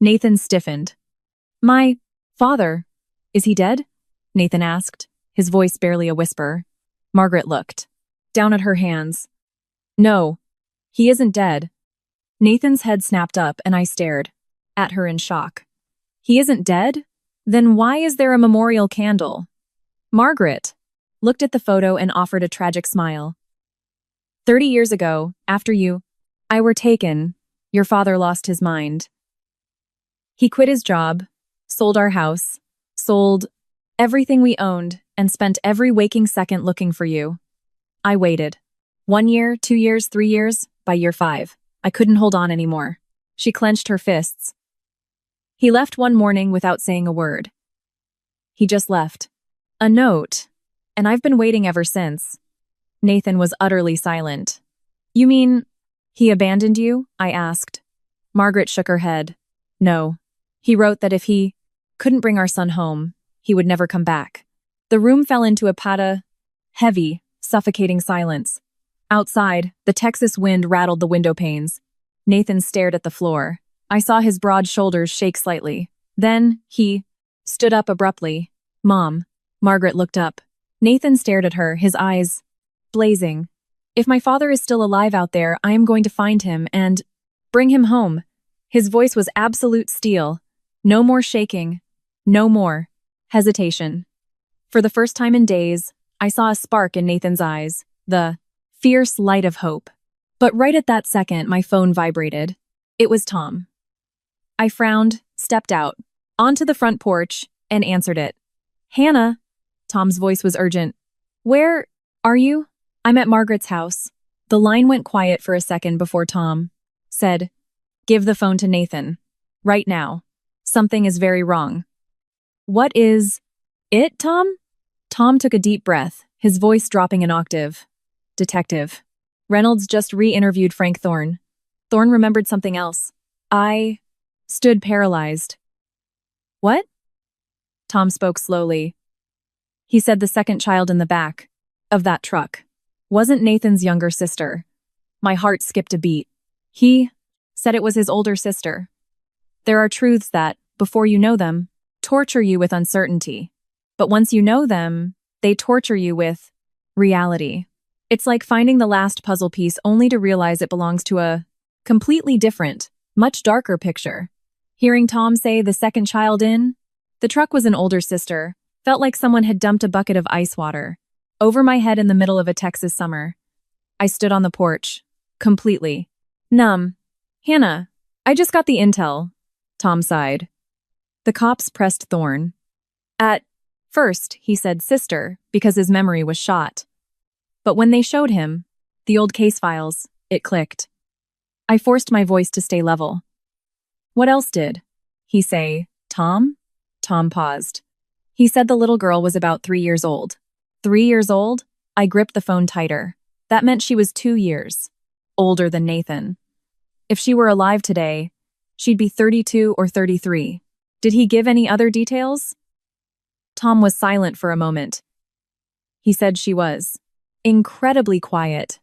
Nathan stiffened. "My father? Is he dead?" Nathan asked, his voice barely a whisper. Margaret looked down at her hands. "No, he isn't dead." Nathan's head snapped up and I stared at her in shock. "He isn't dead? Then why is there a memorial candle?" Margaret looked at the photo and offered a tragic smile. 30 years ago, after I were taken, your father lost his mind. He quit his job, sold our house, sold everything we owned, and spent every waking second looking for you. I waited. 1 year, 2 years, 3 years. By year 5, I couldn't hold on anymore. She clenched her fists. He left one morning without saying a word. He just left. A note. And I've been waiting ever since. Nathan was utterly silent. "You mean, he abandoned you?" I asked. Margaret shook her head. "No. He wrote that if he couldn't bring our son home, he would never come back." The room fell into a heavy, suffocating silence. Outside, the Texas wind rattled the window panes. Nathan stared at the floor. I saw his broad shoulders shake slightly. Then, he stood up abruptly. "Mom." Margaret looked up. Nathan stared at her, his eyes blazing. "If my father is still alive out there, I am going to find him and bring him home." His voice was absolute steel. No more shaking. No more hesitation. For the first time in days, I saw a spark in Nathan's eyes, the fierce light of hope. But right at that second, my phone vibrated. It was Tom. I frowned, stepped out, onto the front porch, and answered it. Hannah, Tom's voice was urgent. Where are you? I'm at Margaret's house. The line went quiet for a second before Tom said, Give the phone to Nathan. Right now. Something is very wrong. What is it, Tom? Tom took a deep breath, his voice dropping an octave. Detective. Reynolds just re-interviewed Frank Thorne. Thorne remembered something else. I stood paralyzed. What? Tom spoke slowly. He said the second child in the back of that truck wasn't Nathan's younger sister. My heart skipped a beat. He said it was his older sister. There are truths that, before you know them, torture you with uncertainty. But once you know them, they torture you with reality. It's like finding the last puzzle piece only to realize it belongs to a completely different, much darker picture. Hearing Tom say the second child in the truck was an older sister felt like someone had dumped a bucket of ice water over my head in the middle of a Texas summer. I stood on the porch, completely numb. Hannah, I just got the intel, Tom sighed. The cops pressed Thorne. At first, he said sister because his memory was shot. But when they showed him the old case files, it clicked. I forced my voice to stay level. What else did he say, Tom? Tom paused. He said the little girl was about 3 years old. 3 years old? I gripped the phone tighter. That meant she was 2 years older than Nathan. If she were alive today, she'd be 32 or 33. Did he give any other details? Tom was silent for a moment. He said she was incredibly quiet.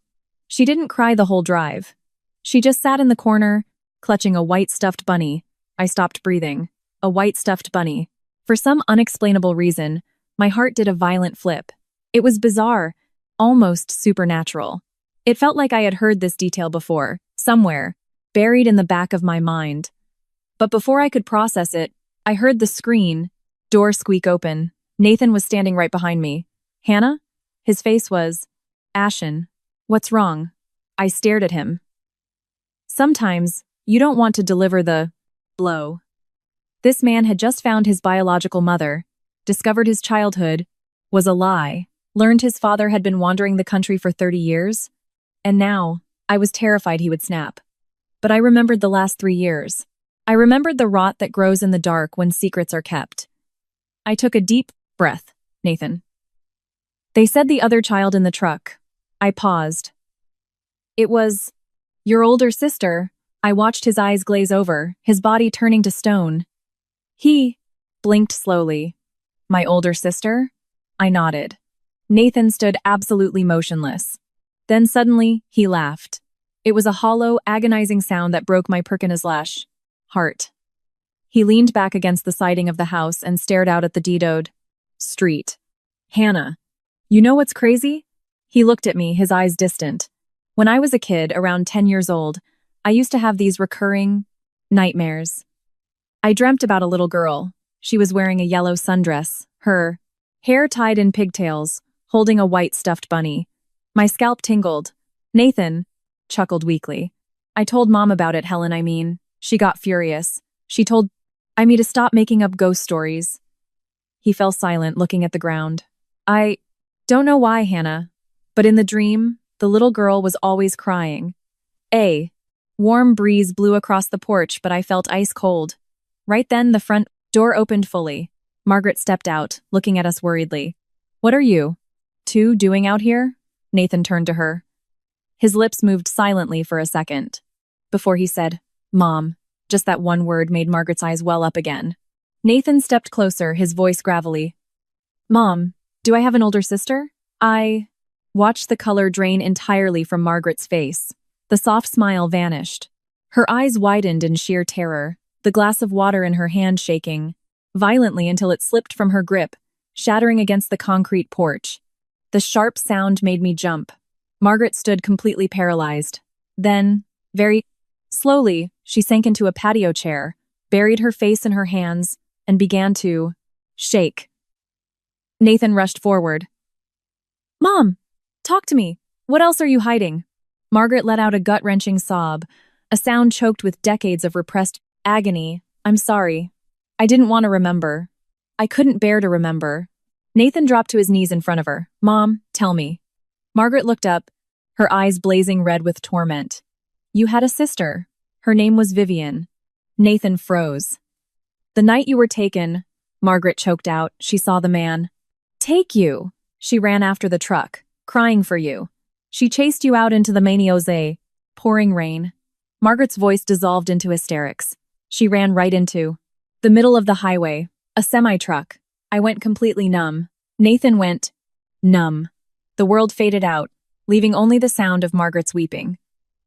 She didn't cry the whole drive. She just sat in the corner, clutching a white stuffed bunny. I stopped breathing. A white stuffed bunny. For some unexplainable reason, my heart did a violent flip. It was bizarre, almost supernatural. It felt like I had heard this detail before, somewhere, buried in the back of my mind. But before I could process it, I heard the screen door squeak open. Nathan was standing right behind me. Hannah? His face was ashen. What's wrong? I stared at him. Sometimes, you don't want to deliver the blow. This man had just found his biological mother, discovered his childhood was a lie, learned his father had been wandering the country for 30 years, and now, I was terrified he would snap. But I remembered the last 3 years. I remembered the rot that grows in the dark when secrets are kept. I took a deep breath. Nathan. They said the other child in the truck. I paused. It was your older sister. I watched his eyes glaze over, his body turning to stone. He blinked slowly. My older sister? I nodded. Nathan stood absolutely motionless. Then suddenly, he laughed. It was a hollow, agonizing sound that broke my Perkins-lash heart. He leaned back against the siding of the house and stared out at the deed-owed street. Hannah, you know what's crazy? He looked at me, his eyes distant. When I was a kid, around 10 years old, I used to have these recurring nightmares. I dreamt about a little girl. She was wearing a yellow sundress, her hair tied in pigtails, holding a white stuffed bunny. My scalp tingled. Nathan chuckled weakly. I told Mom about it, Helen, I mean. She got furious. She told me to stop making up ghost stories. He fell silent, looking at the ground. I don't know why, Hannah, but in the dream, the little girl was always crying. A warm breeze blew across the porch, but I felt ice cold. Right then, the front door opened fully. Margaret stepped out, looking at us worriedly. What are you two doing out here? Nathan turned to her. His lips moved silently for a second. Before he said, Mom. Just that one word made Margaret's eyes well up again. Nathan stepped closer, his voice gravelly. Mom, do I have an older sister? I watched the color drain entirely from Margaret's face. The soft smile vanished. Her eyes widened in sheer terror, the glass of water in her hand shaking violently until it slipped from her grip, shattering against the concrete porch. The sharp sound made me jump. Margaret stood completely paralyzed. Then, very slowly, she sank into a patio chair, buried her face in her hands, and began to shake. Nathan rushed forward. Mom, talk to me. What else are you hiding? Margaret let out a gut-wrenching sob, a sound choked with decades of repressed agony. I'm sorry. I didn't want to remember. I couldn't bear to remember. Nathan dropped to his knees in front of her. Mom, tell me. Margaret looked up, her eyes blazing red with torment. You had a sister. Her name was Vivian. Nathan froze. The night you were taken, Margaret choked out. She saw the man. Take you. She ran after the truck, crying for you. She chased you out into the Maniose, pouring rain. Margaret's voice dissolved into hysterics. She ran right into the middle of the highway, a semi-truck. I went completely numb. Nathan went numb. The world faded out, leaving only the sound of Margaret's weeping.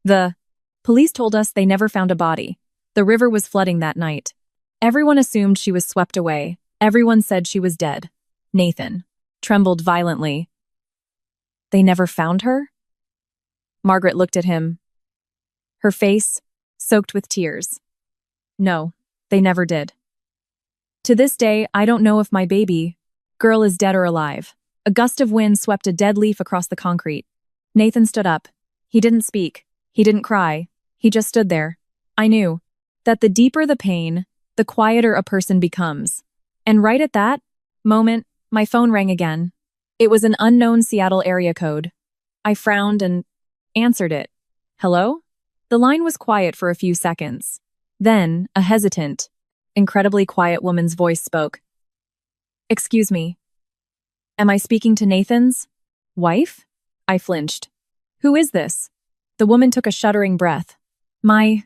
The police told us they never found a body. The river was flooding that night. Everyone assumed she was swept away. Everyone said she was dead. Nathan trembled violently. They never found her? Margaret looked at him, her face soaked with tears. No, they never did. To this day, I don't know if my baby girl is dead or alive. A gust of wind swept a dead leaf across the concrete. Nathan stood up. He didn't speak. He didn't cry. He just stood there. I knew that the deeper the pain, the quieter a person becomes. And right at that moment, my phone rang again. It was an unknown Seattle area code. I frowned and answered it. Hello? The line was quiet for a few seconds. Then, a hesitant, incredibly quiet woman's voice spoke. Excuse me. Am I speaking to Nathan's wife? I flinched. Who is this? The woman took a shuddering breath. My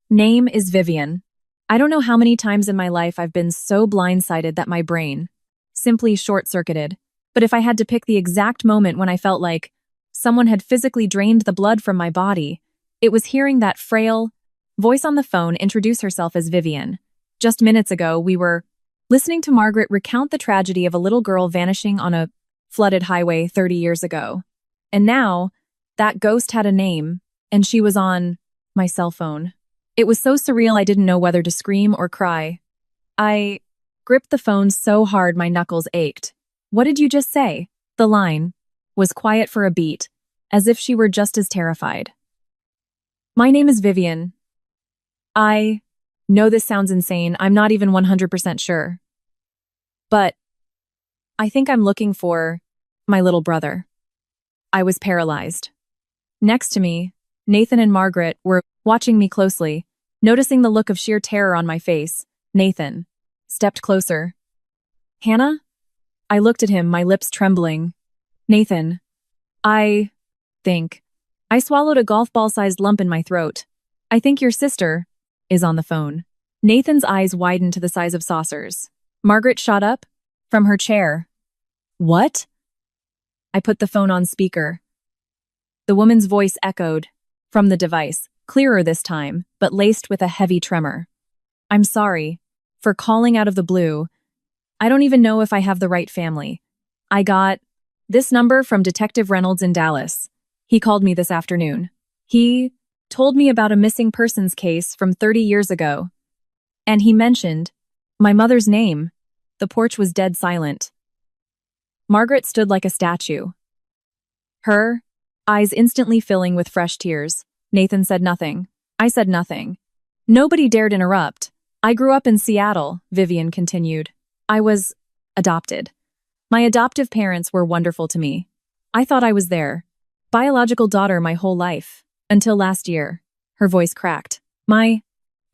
name is Vivian. I don't know how many times in my life I've been so blindsided that my brain simply short-circuited. But if I had to pick the exact moment when I felt like someone had physically drained the blood from my body, it was hearing that frail voice on the phone introduce herself as Vivian. Just minutes ago, we were listening to Margaret recount the tragedy of a little girl vanishing on a flooded highway 30 years ago. And now, that ghost had a name, and she was on my cell phone. It was so surreal I didn't know whether to scream or cry. I gripped the phone so hard my knuckles ached. What did you just say? The line was quiet for a beat, as if she were just as terrified. My name is Vivian. I know this sounds insane. I'm not even 100% sure. But I think I'm looking for my little brother. I was paralyzed. Next to me, Nathan and Margaret were watching me closely, noticing the look of sheer terror on my face. Nathan stepped closer. Hannah? I looked at him, my lips trembling. Nathan, I think. I swallowed a golf ball-sized lump in my throat. I think your sister is on the phone. Nathan's eyes widened to the size of saucers. Margaret shot up from her chair. What? I put the phone on speaker. The woman's voice echoed from the device, clearer this time, but laced with a heavy tremor. I'm sorry for calling out of the blue. I don't even know if I have the right family. I got this number from Detective Reynolds in Dallas. He called me this afternoon. He told me about a missing persons case from 30 years ago. And he mentioned my mother's name. The porch was dead silent. Margaret stood like a statue, her eyes instantly filling with fresh tears. Nathan said nothing. I said nothing. Nobody dared interrupt. I grew up in Seattle, Vivian continued. I was adopted. My adoptive parents were wonderful to me. I thought I was their biological daughter my whole life. Until last year. Her voice cracked. My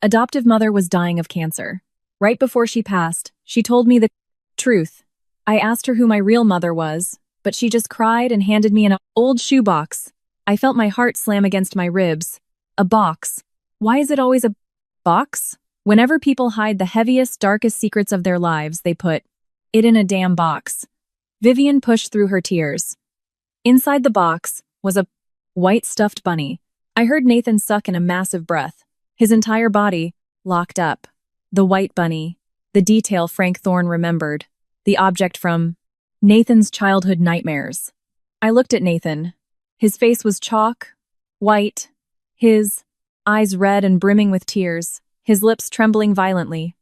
adoptive mother was dying of cancer. Right before she passed, she told me the truth. I asked her who my real mother was, but she just cried and handed me an old shoebox. I felt my heart slam against my ribs. A box. Why is it always a box? Whenever people hide the heaviest, darkest secrets of their lives, they put it in a damn box. Vivian pushed through her tears. Inside the box was a white stuffed bunny. I heard Nathan suck in a massive breath. His entire body locked up. The white bunny. The detail Frank Thorne remembered. The object from Nathan's childhood nightmares. I looked at Nathan. His face was chalk, white, his eyes red and brimming with tears, his lips trembling violently.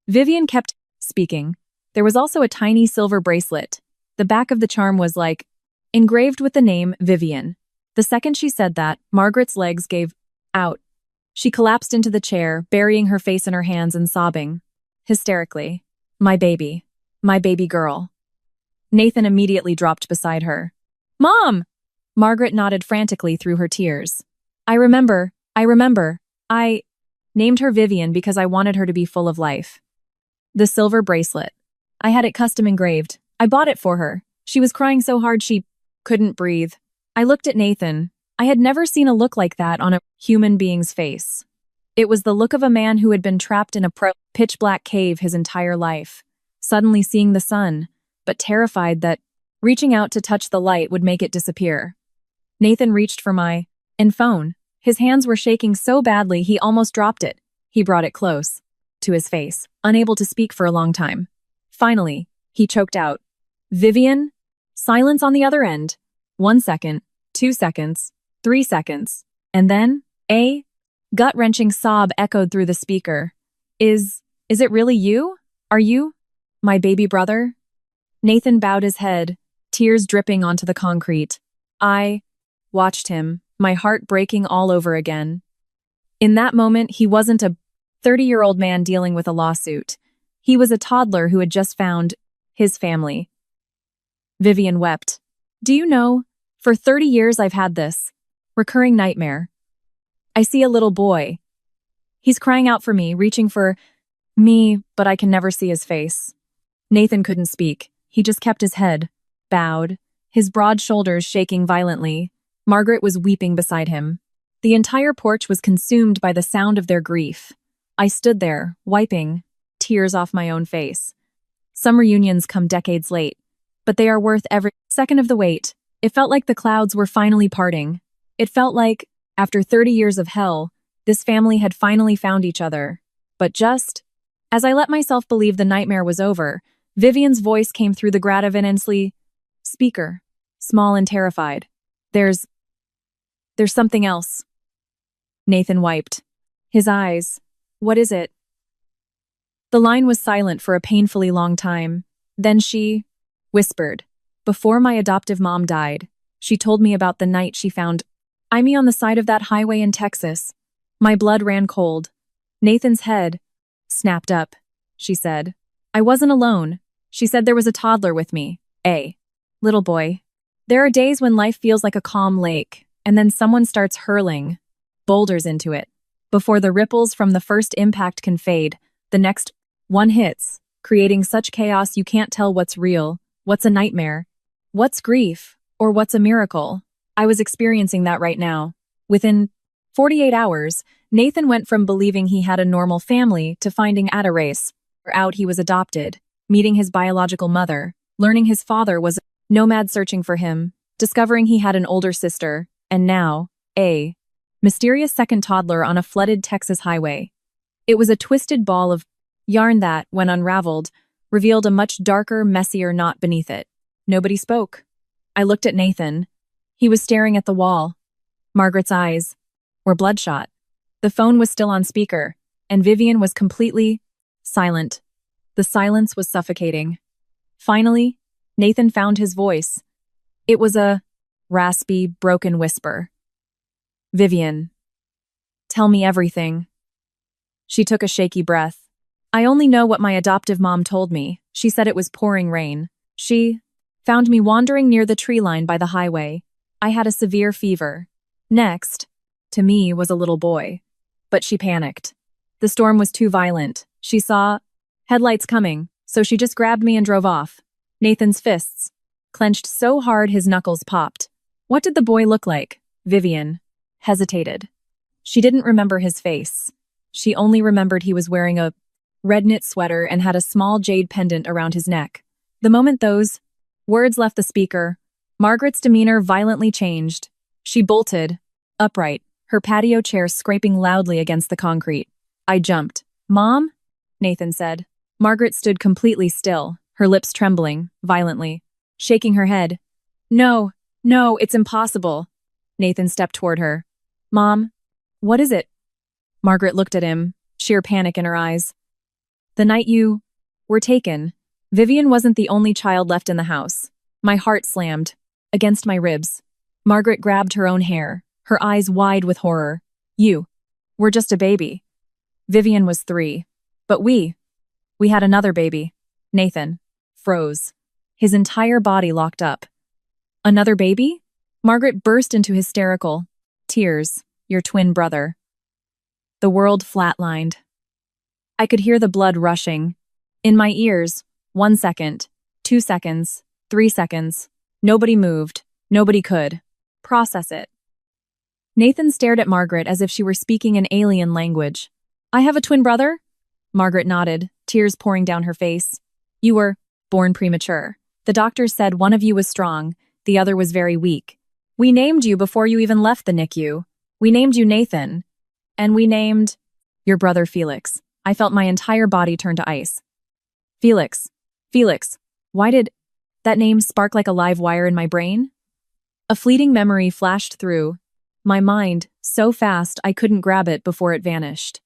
Vivian kept speaking. There was also a tiny silver bracelet. The back of the charm was like engraved with the name Vivian. The second she said that, Margaret's legs gave out. She collapsed into the chair, burying her face in her hands and sobbing hysterically. My baby girl. Nathan immediately dropped beside her. Mom! Margaret nodded frantically through her tears. I remember. I named her Vivian because I wanted her to be full of life. The silver bracelet. I had it custom engraved. I bought it for her. She was crying so hard she couldn't breathe. I looked at Nathan. I had never seen a look like that on a human being's face. It was the look of a man who had been trapped in a pitch-black cave his entire life, suddenly seeing the sun, but terrified that reaching out to touch the light would make it disappear. Nathan reached for my phone. His hands were shaking so badly he almost dropped it. He brought it close to his face, unable to speak for a long time. Finally, he choked out, Vivian? Silence on the other end. 1 second, 2 seconds, 3 seconds, and then, a gut-wrenching sob echoed through the speaker. Is it really you? Are you my baby brother? Nathan bowed his head, tears dripping onto the concrete. I watched him, my heart breaking all over again. In that moment, he wasn't a 30-year-old man dealing with a lawsuit. He was a toddler who had just found his family. Vivian wept. Do you know, for 30 years I've had this recurring nightmare. I see a little boy. He's crying out for me, reaching for me, but I can never see his face. Nathan couldn't speak. He just kept his head bowed, his broad shoulders shaking violently. Margaret was weeping beside him. The entire porch was consumed by the sound of their grief. I stood there, wiping tears off my own face. Some reunions come decades late, but they are worth every second of the wait. It felt like the clouds were finally parting. It felt like, after 30 years of hell, this family had finally found each other. But just as I let myself believe the nightmare was over, Vivian's voice came through the gravivously speaker, small and terrified. There's something else. Nathan wiped his eyes. What is it? The line was silent for a painfully long time. Then she whispered. Before my adoptive mom died, she told me about the night she found me on the side of that highway in Texas. My blood ran cold. Nathan's head snapped up, she said. I wasn't alone. She said there was a toddler with me. A little boy. There are days when life feels like a calm lake, and then someone starts hurling boulders into it. Before the ripples from the first impact can fade, the next one hits, creating such chaos you can't tell what's real, what's a nightmare, what's grief, or what's a miracle. I was experiencing that right now. Within 48 hours, Nathan went from believing he had a normal family to finding out he was adopted, meeting his biological mother, learning his father was a nomad searching for him, discovering he had an older sister, and now, a mysterious second toddler on a flooded Texas highway. It was a twisted ball of yarn that, when unraveled, revealed a much darker, messier knot beneath it. Nobody spoke. I looked at Nathan. He was staring at the wall. Margaret's eyes were bloodshot. The phone was still on speaker, and Vivian was completely silent. The silence was suffocating. Finally, Nathan found his voice. It was a raspy, broken whisper. Vivian, tell me everything. She took a shaky breath. I only know what my adoptive mom told me. She said it was pouring rain. She found me wandering near the tree line by the highway. I had a severe fever. Next, to me, was a little boy. But she panicked. The storm was too violent. She saw headlights coming, so she just grabbed me and drove off. Nathan's fists clenched so hard his knuckles popped. What did the boy look like? Vivian hesitated. She didn't remember his face. She only remembered he was wearing a red knit sweater and had a small jade pendant around his neck. The moment those words left the speaker, Margaret's demeanor violently changed. She bolted upright, her patio chair scraping loudly against the concrete. I jumped. Mom? Nathan said. Margaret stood completely still, her lips trembling violently, shaking her head. No, it's impossible. Nathan stepped toward her. Mom, what is it? Margaret looked at him, sheer panic in her eyes. The night you were taken, Vivian wasn't the only child left in the house. My heart slammed against my ribs. Margaret grabbed her own hair, her eyes wide with horror. You were just a baby. Vivian was 3. But we had another baby. Nathan froze. His entire body locked up. Another baby? Margaret burst into hysterical tears. Your twin brother. The world flatlined. I could hear the blood rushing. In my ears, 1 second, 2 seconds, 3 seconds. Nobody moved. Nobody could process it. Nathan stared at Margaret as if she were speaking an alien language. I have a twin brother? Margaret nodded, tears pouring down her face. You were born premature. The doctors said one of you was strong, the other was very weak. We named you before you even left the NICU. We named you Nathan. And we named your brother Felix. I felt my entire body turn to ice. Felix. Felix. Why did that name spark like a live wire in my brain? A fleeting memory flashed through my mind so fast I couldn't grab it before it vanished.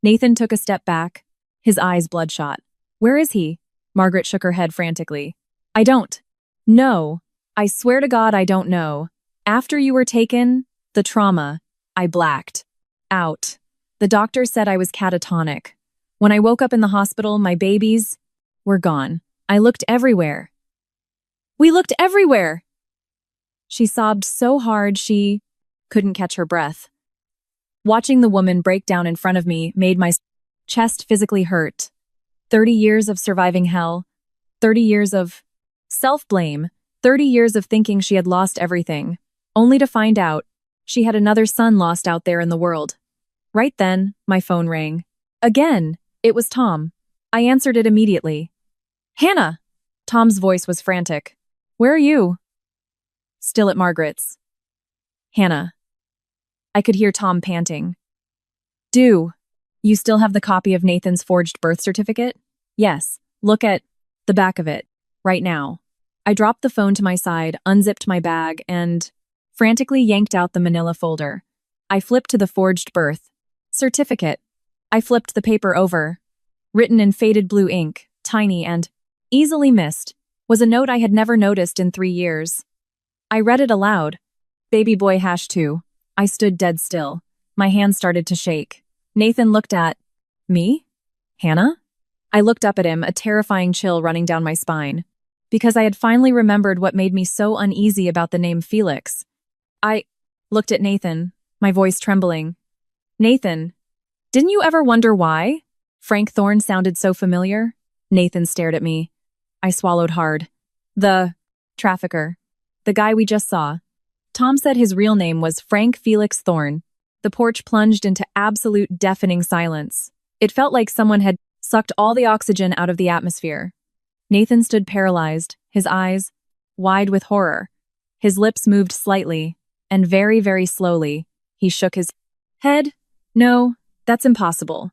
Nathan took a step back, his eyes bloodshot. Where is he? Margaret shook her head frantically. I don't know. I swear to God I don't know. After you were taken, the trauma, I blacked out. The doctor said I was catatonic. When I woke up in the hospital, my babies were gone. I looked everywhere. We looked everywhere! She sobbed so hard she couldn't catch her breath. Watching the woman break down in front of me made my chest physically hurt. 30 years of surviving hell, 30 years of self-blame, 30 years of thinking she had lost everything, only to find out she had another son lost out there in the world. Right then, my phone rang. Again, it was Tom. I answered it immediately. Hannah! Tom's voice was frantic. Where are you? Still at Margaret's. Hannah. I could hear Tom panting. Do you still have the copy of Nathan's forged birth certificate? Yes. Look at the back of it, right now. I dropped the phone to my side, unzipped my bag, and frantically yanked out the manila folder. I flipped to the forged birth certificate. I flipped the paper over. Written in faded blue ink, tiny and easily missed, was a note I had never noticed in 3 years. I read it aloud. Baby boy #2. I stood dead still. My hands started to shake. Nathan looked at me? Hannah? I looked up at him, a terrifying chill running down my spine. Because I had finally remembered what made me so uneasy about the name Felix. I looked at Nathan, my voice trembling. Nathan, didn't you ever wonder why? Frank Thorne sounded so familiar. Nathan stared at me. I swallowed hard. The trafficker. The guy we just saw. Tom said his real name was Frank Felix Thorne. The porch plunged into absolute deafening silence. It felt like someone had sucked all the oxygen out of the atmosphere. Nathan stood paralyzed, his eyes wide with horror. His lips moved slightly, and very, very slowly, he shook his head. No, that's impossible.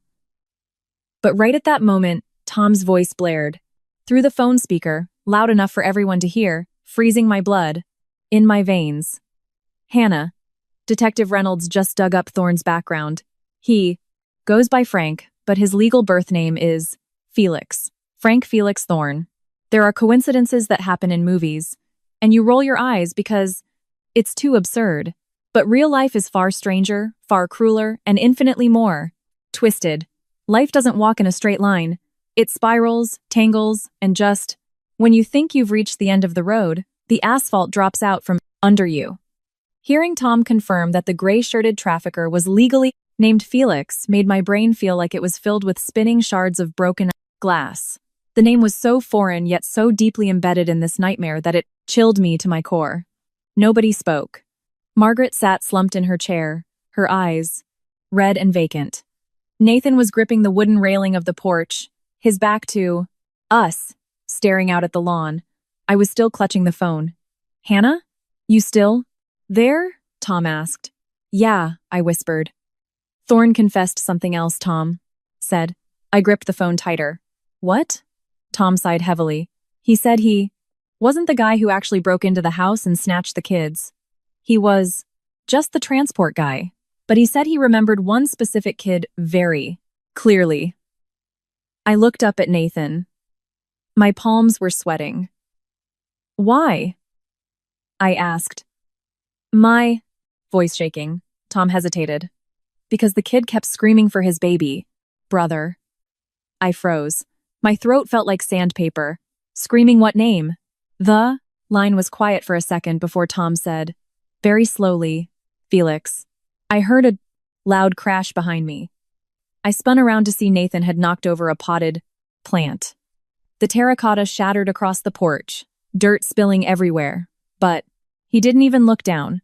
But right at that moment, Tom's voice blared. Through the phone speaker, loud enough for everyone to hear, freezing my blood in my veins. Hannah. Detective Reynolds just dug up Thorne's background. He goes by Frank, but his legal birth name is Felix. Frank Felix Thorne. There are coincidences that happen in movies, and you roll your eyes because it's too absurd. But real life is far stranger, far crueler, and infinitely more twisted. Life doesn't walk in a straight line. It spirals, tangles, and just, when you think you've reached the end of the road, the asphalt drops out from under you. Hearing Tom confirm that the gray-shirted trafficker was legally named Felix made my brain feel like it was filled with spinning shards of broken glass. The name was so foreign yet so deeply embedded in this nightmare that it chilled me to my core. Nobody spoke. Margaret sat slumped in her chair, her eyes red and vacant. Nathan was gripping the wooden railing of the porch, his back to us, staring out at the lawn. I was still clutching the phone. Hannah? You still there? Tom asked. Yeah, I whispered. Thorne confessed something else, Tom said. I gripped the phone tighter. What? Tom sighed heavily. He said he wasn't the guy who actually broke into the house and snatched the kids. He was just the transport guy. But he said he remembered one specific kid very clearly. I looked up at Nathan. My palms were sweating. Why? I asked. My voice shaking. Tom hesitated. Because the kid kept screaming for his baby. Brother. I froze. My throat felt like sandpaper. Screaming what name? The line was quiet for a second before Tom said, very slowly, Felix. I heard a loud crash behind me. I spun around to see Nathan had knocked over a potted plant. The terracotta shattered across the porch, dirt spilling everywhere, but he didn't even look down.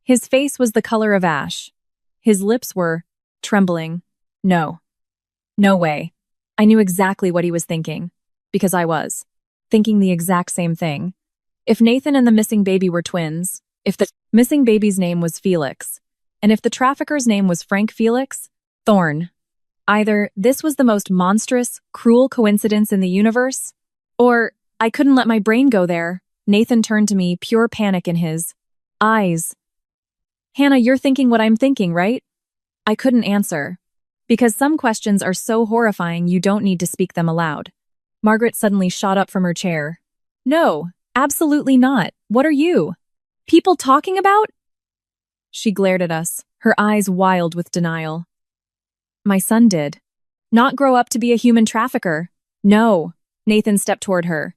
His face was the color of ash. His lips were trembling. No. No way. I knew exactly what he was thinking, because I was thinking the exact same thing. If Nathan and the missing baby were twins, if the missing baby's name was Felix, and if the trafficker's name was Frank Felix Thorne, either this was the most monstrous, cruel coincidence in the universe, or I couldn't let my brain go there. Nathan turned to me, pure panic in his eyes. Hannah, you're thinking what I'm thinking, right? I couldn't answer. Because some questions are so horrifying you don't need to speak them aloud. Margaret suddenly shot up from her chair. No, absolutely not. What are you? People talking about? She glared at us, her eyes wild with denial. My son did. Not grow up to be a human trafficker. No. Nathan stepped toward her.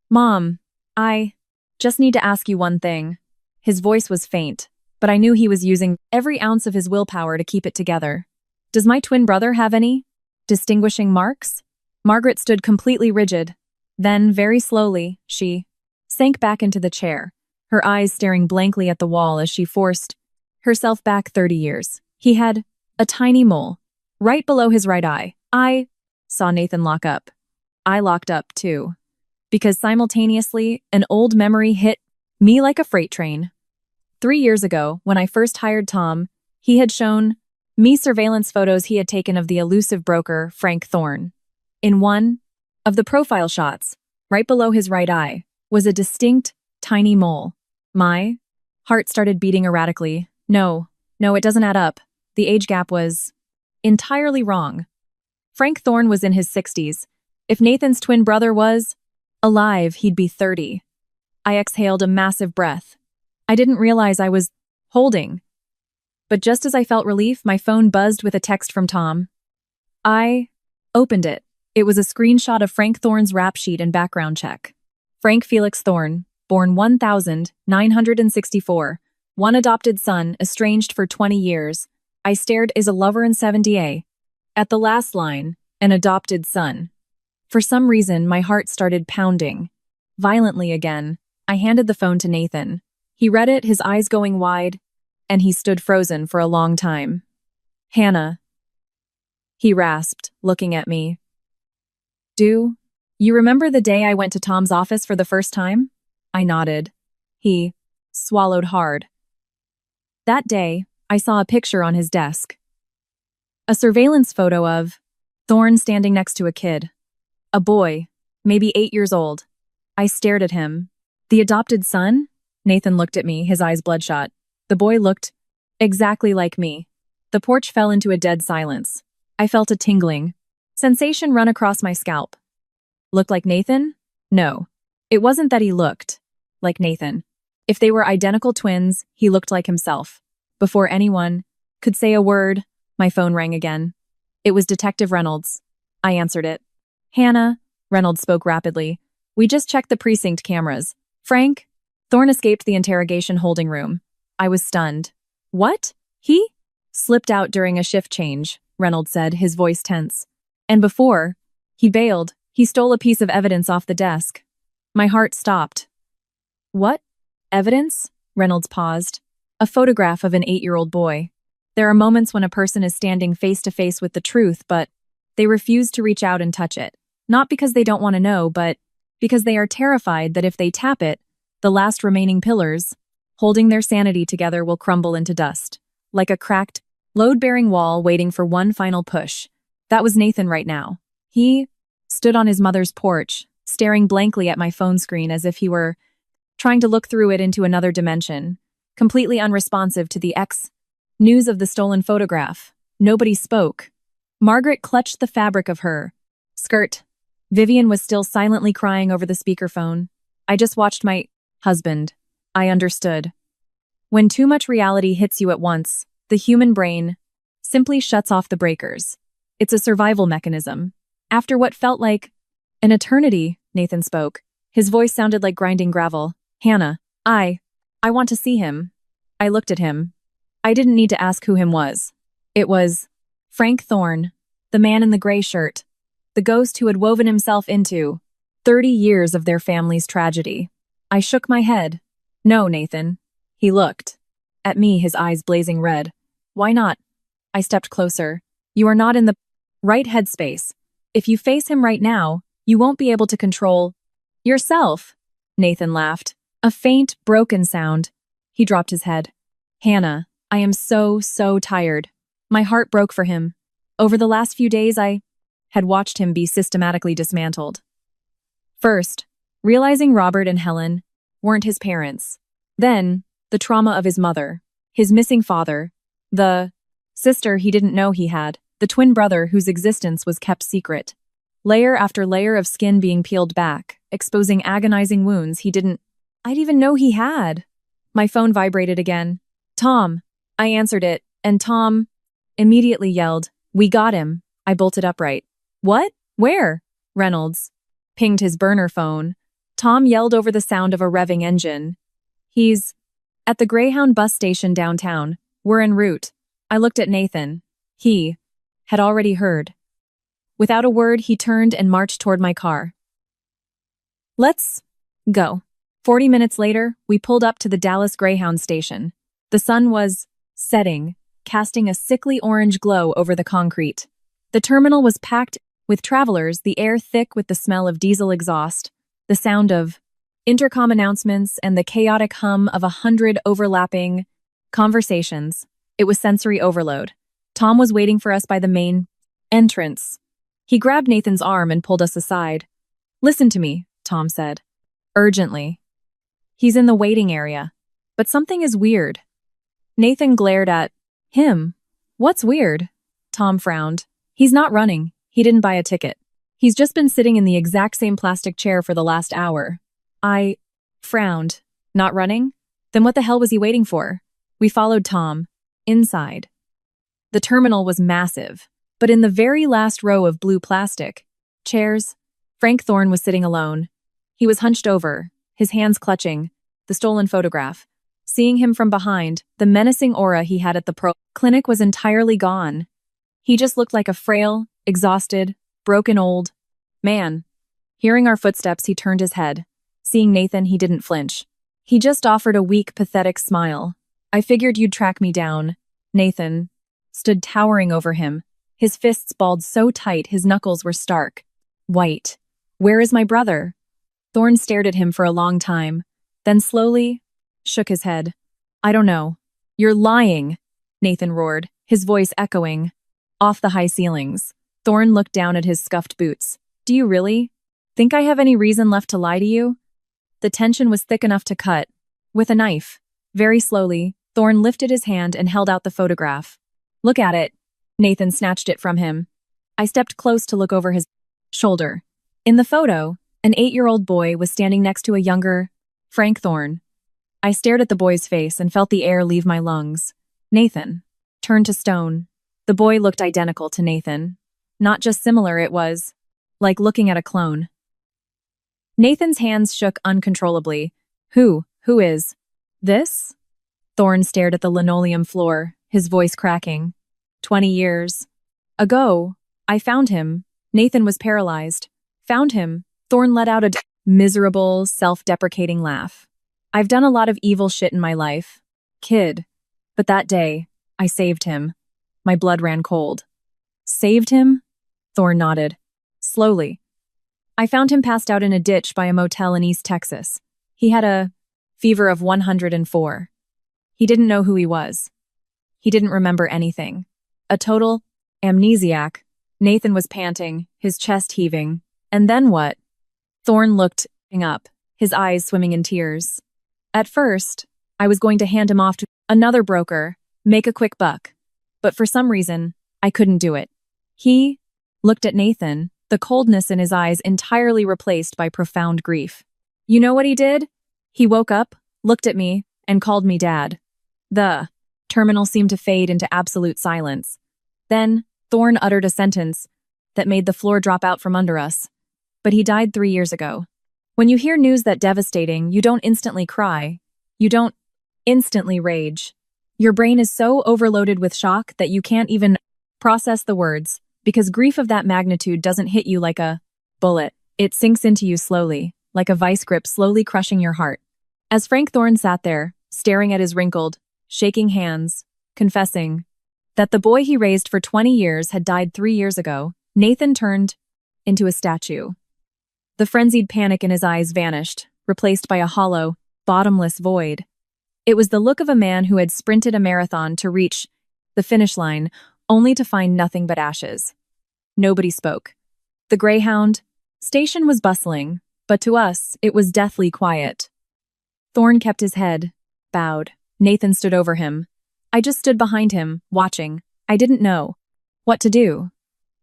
Mom, I just need to ask you one thing. His voice was faint, but I knew he was using every ounce of his willpower to keep it together. Does my twin brother have any distinguishing marks? Margaret stood completely rigid. Then, very slowly, she sank back into the chair, her eyes staring blankly at the wall as she forced herself back 30 years. He had a tiny mole, right below his right eye. I saw Nathan lock up. I locked up, too. Because simultaneously, an old memory hit me like a freight train. 3 years ago, when I first hired Tom, he had shown me surveillance photos he had taken of the elusive broker, Frank Thorne. In one of the profile shots, right below his right eye, was a distinct, tiny mole. My heart started beating erratically. No, it doesn't add up. The age gap was entirely wrong. Frank Thorne was in his 60s. If Nathan's twin brother was alive, he'd be 30. I exhaled a massive breath. I didn't realize I was holding. But just as I felt relief, my phone buzzed with a text from Tom. I opened it. It was a screenshot of Frank Thorne's rap sheet and background check. Frank Felix Thorne, born 1964, one adopted son, estranged for 20 years. I stared as a lover in 70A. At the last line, an adopted son. For some reason, my heart started pounding. Violently again, I handed the phone to Nathan. He read it, his eyes going wide, and he stood frozen for a long time. Hannah, he rasped, looking at me. Do you remember the day I went to Tom's office for the first time? I nodded. He swallowed hard. That day, I saw a picture on his desk. A surveillance photo of Thorne standing next to a kid. A boy, maybe 8 years old. I stared at him. The adopted son? Nathan looked at me, his eyes bloodshot. The boy looked exactly like me. The porch fell into a dead silence. I felt a tingling sensation run across my scalp. Looked like Nathan? No. It wasn't that he looked like Nathan. If they were identical twins, he looked like himself. Before anyone could say a word, my phone rang again. It was Detective Reynolds. I answered it. Hannah, Reynolds spoke rapidly. We just checked the precinct cameras. Frank? Thorne escaped the interrogation holding room. I was stunned. What? He? Slipped out during a shift change, Reynolds said, his voice tense. And before he bailed, he stole a piece of evidence off the desk. My heart stopped. What? Evidence? Reynolds paused. A photograph of an 8-year-old boy. There are moments when a person is standing face to face with the truth, but they refuse to reach out and touch it. Not because they don't want to know, but because they are terrified that if they tap it, the last remaining pillars, holding their sanity together, will crumble into dust. Like a cracked, load-bearing wall waiting for one final push. That was Nathan right now. He stood on his mother's porch, staring blankly at my phone screen as if he were trying to look through it into another dimension, completely unresponsive to the news of the stolen photograph. Nobody spoke. Margaret clutched the fabric of her Skirt. Vivian was still silently crying over the speakerphone. I just watched my husband. I understood. When too much reality hits you at once, the human brain simply shuts off the breakers. It's a survival mechanism. After what felt like an eternity, Nathan spoke. His voice sounded like grinding gravel. Hannah, I want to see him. I looked at him. I didn't need to ask who him was. It was Frank Thorne, the man in the gray shirt, the ghost who had woven himself into 30 years of their family's tragedy. I shook my head. No, Nathan. He looked at me, his eyes blazing red. Why not? I stepped closer. You are not in the right headspace. If you face him right now, you won't be able to control yourself. Nathan laughed. A faint, broken sound. He dropped his head. Hannah, I am so tired. My heart broke for him. Over the last few days, I had watched him be systematically dismantled. First, realizing Robert and Helen weren't his parents. Then, the trauma of his mother, his missing father, the sister he didn't know he had, the twin brother whose existence was kept secret. Layer after layer of skin being peeled back, exposing agonizing wounds I'd even know he had. My phone vibrated again. Tom. I answered it, and Tom immediately yelled, "We got him." I bolted upright. What? Where? Reynolds pinged his burner phone. Tom yelled over the sound of a revving engine. He's at the Greyhound bus station downtown. We're en route. I looked at Nathan. He had already heard. Without a word, he turned and marched toward my car. Let's go. 40 minutes later, we pulled up to the Dallas Greyhound station. The sun was setting, casting a sickly orange glow over the concrete. The terminal was packed with travelers, the air thick with the smell of diesel exhaust, the sound of intercom announcements, and the chaotic hum of 100 overlapping conversations. It was sensory overload. Tom was waiting for us by the main entrance. He grabbed Nathan's arm and pulled us aside. Listen to me, Tom said. Urgently. He's in the waiting area. But something is weird. Nathan glared at him. What's weird? Tom frowned. He's not running. He didn't buy a ticket. He's just been sitting in the exact same plastic chair for the last hour. I frowned. Not running? Then what the hell was he waiting for? We followed Tom. Inside. The terminal was massive, but in the very last row of blue plastic chairs, Frank Thorne was sitting alone. He was hunched over, his hands clutching the stolen photograph. Seeing him from behind, the menacing aura he had at the clinic was entirely gone. He just looked like a frail, exhausted, broken old man. Hearing our footsteps, he turned his head. Seeing Nathan, he didn't flinch. He just offered a weak, pathetic smile. I figured you'd track me down. Nathan stood towering over him. His fists balled so tight his knuckles were stark white. Where is my brother? Thorne stared at him for a long time, then slowly shook his head. I don't know. You're lying, Nathan roared, his voice echoing off the high ceilings. Thorne looked down at his scuffed boots. Do you really think I have any reason left to lie to you? The tension was thick enough to cut with a knife. Very slowly, Thorne lifted his hand and held out the photograph. Look at it. Nathan snatched it from him. I stepped close to look over his shoulder. In the photo, an 8-year-old boy was standing next to a younger Frank Thorne. I stared at the boy's face and felt the air leave my lungs. Nathan turned to stone. The boy looked identical to Nathan. Not just similar, it was like looking at a clone. Nathan's hands shook uncontrollably. Who is this? Thorne stared at the linoleum floor, his voice cracking. 20 years ago, I found him. Nathan was paralyzed. Found him. Thorne let out a miserable, self-deprecating laugh. I've done a lot of evil shit in my life, kid. But that day, I saved him. My blood ran cold. Saved him? Thorne nodded. Slowly. I found him passed out in a ditch by a motel in East Texas. He had a fever of 104. He didn't know who he was. He didn't remember anything. A total amnesiac. Nathan was panting, his chest heaving. And then what? Thorne looked up, his eyes swimming in tears. At first, I was going to hand him off to another broker, make a quick buck. But for some reason, I couldn't do it. He looked at Nathan. the coldness in his eyes entirely replaced by profound grief. You know what he did? He woke up, looked at me, and called me Dad. The terminal seemed to fade into absolute silence. Then, Thorne uttered a sentence that made the floor drop out from under us. But he died 3 years ago. When you hear news that devastating, you don't instantly cry. You don't instantly rage. Your brain is so overloaded with shock that you can't even process the words, because grief of that magnitude doesn't hit you like a bullet. It sinks into you slowly, like a vice grip slowly crushing your heart. As Frank Thorne sat there, staring at his wrinkled, shaking hands, confessing that the boy he raised for 20 years had died 3 years ago, Nathan turned into a statue. The frenzied panic in his eyes vanished, replaced by a hollow, bottomless void. It was the look of a man who had sprinted a marathon to reach the finish line, only to find nothing but ashes. Nobody spoke. The Greyhound station was bustling, but to us, it was deathly quiet. Thorne kept his head bowed. Nathan stood over him. I just stood behind him, watching. I didn't know what to do.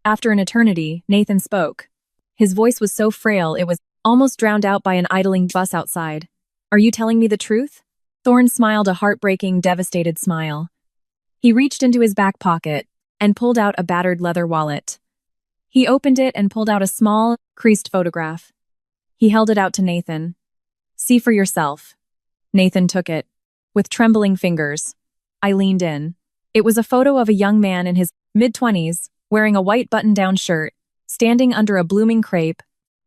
After an eternity, Nathan spoke. His voice was so frail it was almost drowned out by an idling bus outside. Are you telling me the truth? Thorne smiled a heartbreaking, devastated smile. He reached into his back pocket and pulled out a battered leather wallet. He opened it and pulled out a small, creased photograph. He held it out to Nathan. See for yourself. Nathan took it. With trembling fingers, I leaned in. It was a photo of a young man in his mid-20s, wearing a white button-down shirt, standing under a blooming crepe,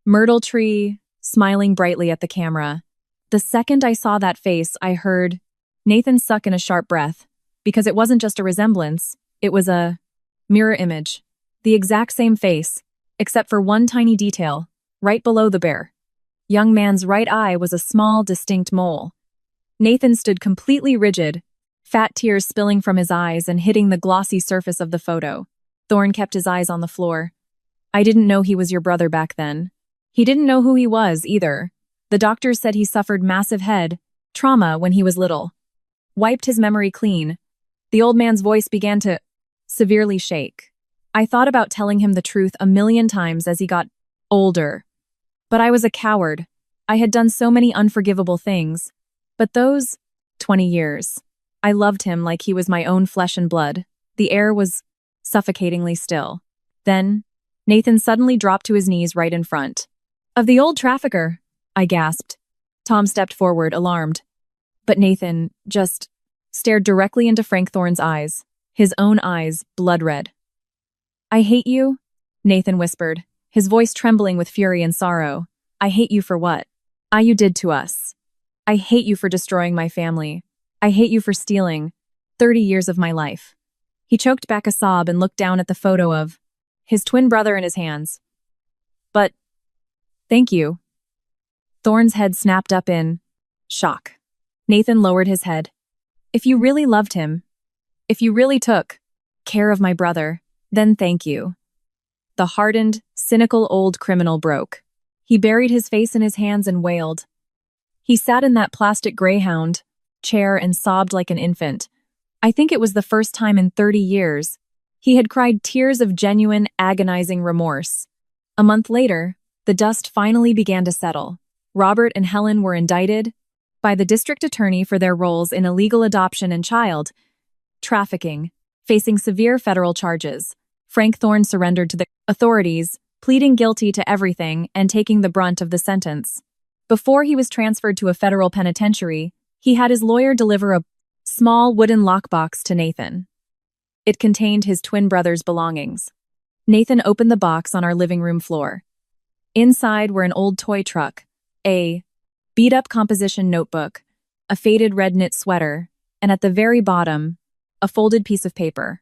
myrtle tree, smiling brightly at the camera. The second I saw that face, I heard Nathan suck in a sharp breath, because it wasn't just a resemblance, it was a mirror image. The exact same face, except for one tiny detail, right below the bare young man's right eye was a small, distinct mole. Nathan stood completely rigid, fat tears spilling from his eyes and hitting the glossy surface of the photo. Thorne kept his eyes on the floor. I didn't know he was your brother back then. He didn't know who he was, either. The doctors said he suffered massive head trauma when he was little. Wiped his memory clean. The old man's voice began to severely shake. I thought about telling him the truth 1,000,000 times as he got older. But I was a coward. I had done so many unforgivable things. But those 20 years, I loved him like he was my own flesh and blood. The air was suffocatingly still. Then, Nathan suddenly dropped to his knees right in front of the old trafficker, I gasped. Tom stepped forward, alarmed. But Nathan just stared directly into Frank Thorne's eyes, his own eyes blood red. I hate you, Nathan whispered, his voice trembling with fury and sorrow. I hate you for what you did to us. I hate you for destroying my family. I hate you for stealing 30 years of my life. He choked back a sob and looked down at the photo of his twin brother in his hands. But, thank you. Thorne's head snapped up in shock. Nathan lowered his head. If you really loved him, if you really took care of my brother, then thank you. The hardened, cynical old criminal broke. He buried his face in his hands and wailed. He sat in that plastic Greyhound chair and sobbed like an infant. I think it was the first time in 30 years he had cried tears of genuine, agonizing remorse. A month later, the dust finally began to settle. Robert and Helen were indicted by the district attorney for their roles in illegal adoption and child trafficking, facing severe federal charges. Frank Thorne surrendered to the authorities, pleading guilty to everything and taking the brunt of the sentence. Before he was transferred to a federal penitentiary, he had his lawyer deliver a small wooden lockbox to Nathan. It contained his twin brother's belongings. Nathan opened the box on our living room floor. Inside were an old toy truck, a beat-up composition notebook, a faded red knit sweater, and at the very bottom, a folded piece of paper.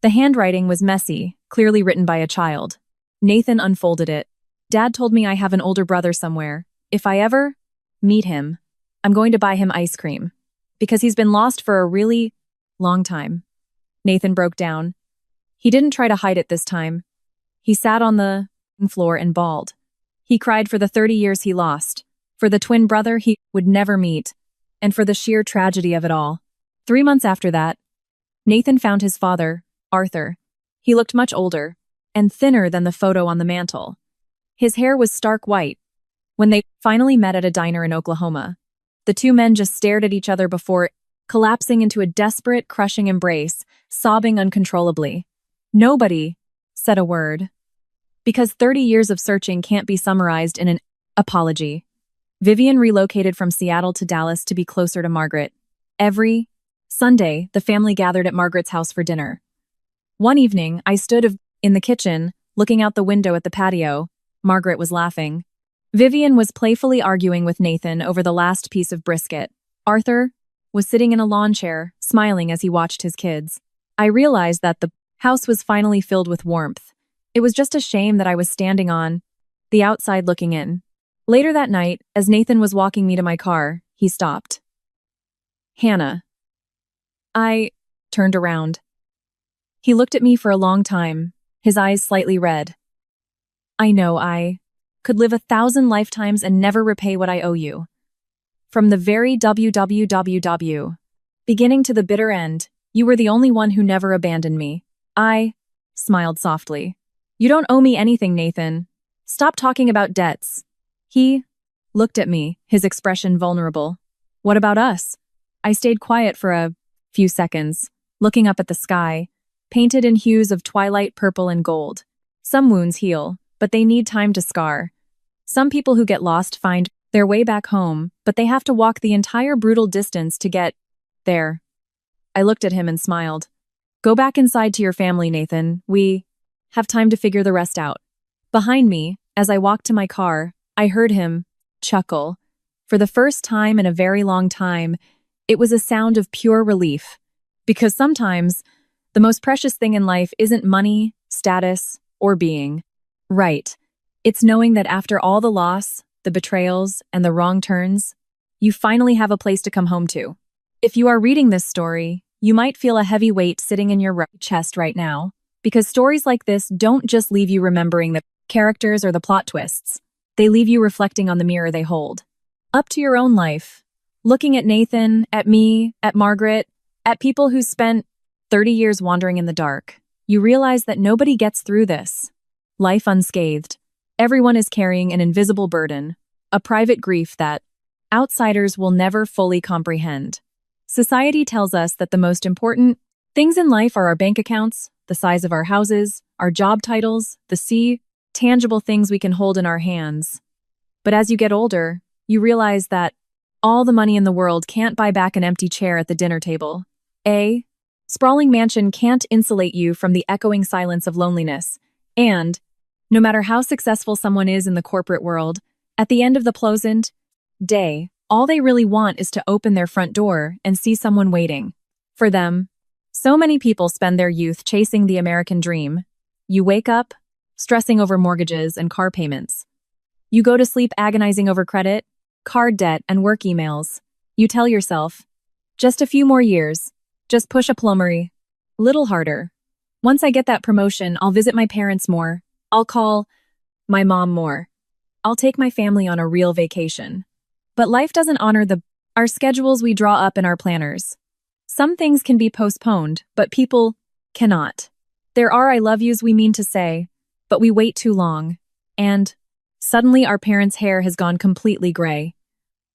The handwriting was messy, clearly written by a child. Nathan unfolded it. Dad told me I have an older brother somewhere. If I ever meet him, I'm going to buy him ice cream. Because he's been lost for a really long time. Nathan broke down. He didn't try to hide it this time. He sat on the floor and bawled. He cried for the 30 years he lost, for the twin brother he would never meet, and for the sheer tragedy of it all. 3 months after that, Nathan found his father, Arthur. He looked much older, and thinner than the photo on the mantel. His hair was stark white. When they finally met at a diner in Oklahoma, the two men just stared at each other before collapsing into a desperate, crushing embrace, sobbing uncontrollably. Nobody said a word. Because 30 years of searching can't be summarized in an apology. Vivian relocated from Seattle to Dallas to be closer to Margaret. Every Sunday, the family gathered at Margaret's house for dinner. One evening, I stood in the kitchen, looking out the window at the patio. Margaret was laughing. Vivian was playfully arguing with Nathan over the last piece of brisket. Arthur was sitting in a lawn chair, smiling as he watched his kids. I realized that the house was finally filled with warmth. It was just a shame that I was standing on the outside looking in. Later that night, as Nathan was walking me to my car, he stopped. "Hannah." I turned around. He looked at me for a long time, his eyes slightly red. "I know I could live 1,000 lifetimes and never repay what I owe you. From the very beginning to the bitter end, you were the only one who never abandoned me." I smiled softly. "You don't owe me anything, Nathan. Stop talking about debts." He looked at me, his expression vulnerable. "What about us?" I stayed quiet for a few seconds, looking up at the sky, painted in hues of twilight purple and gold. Some wounds heal, but they need time to scar. Some people who get lost find their way back home, but they have to walk the entire brutal distance to get there. I looked at him and smiled. "Go back inside to your family, Nathan. We have time to figure the rest out." Behind me, as I walked to my car, I heard him chuckle. For the first time in a very long time, it was a sound of pure relief. Because sometimes, the most precious thing in life isn't money, status, or being right. It's knowing that after all the loss, the betrayals, and the wrong turns, you finally have a place to come home to. If you are reading this story, you might feel a heavy weight sitting in your chest right now, because stories like this don't just leave you remembering the characters or the plot twists. They leave you reflecting on the mirror they hold. Up to your own life, looking at Nathan, at me, at Margaret, at people who spent 30 years wandering in the dark. You realize that nobody gets through this life unscathed. Everyone is carrying an invisible burden, a private grief that outsiders will never fully comprehend. Society tells us that the most important things in life are our bank accounts, the size of our houses, our job titles, tangible things we can hold in our hands. But as you get older, you realize that all the money in the world can't buy back an empty chair at the dinner table. A sprawling mansion can't insulate you from the echoing silence of loneliness. And no matter how successful someone is in the corporate world, at the end of the pleasant day, all they really want is to open their front door and see someone waiting for them. So many people spend their youth chasing the American dream. You wake up, stressing over mortgages and car payments. You go to sleep agonizing over credit, card debt, and work emails. You tell yourself, just a few more years, just push a plumbery. Little harder. Once I get that promotion, I'll visit my parents more. I'll call my mom more. I'll take my family on a real vacation. But life doesn't honor our schedules we draw up in our planners. Some things can be postponed, but people cannot. There are I love yous we mean to say, but we wait too long. And suddenly our parents' hair has gone completely gray.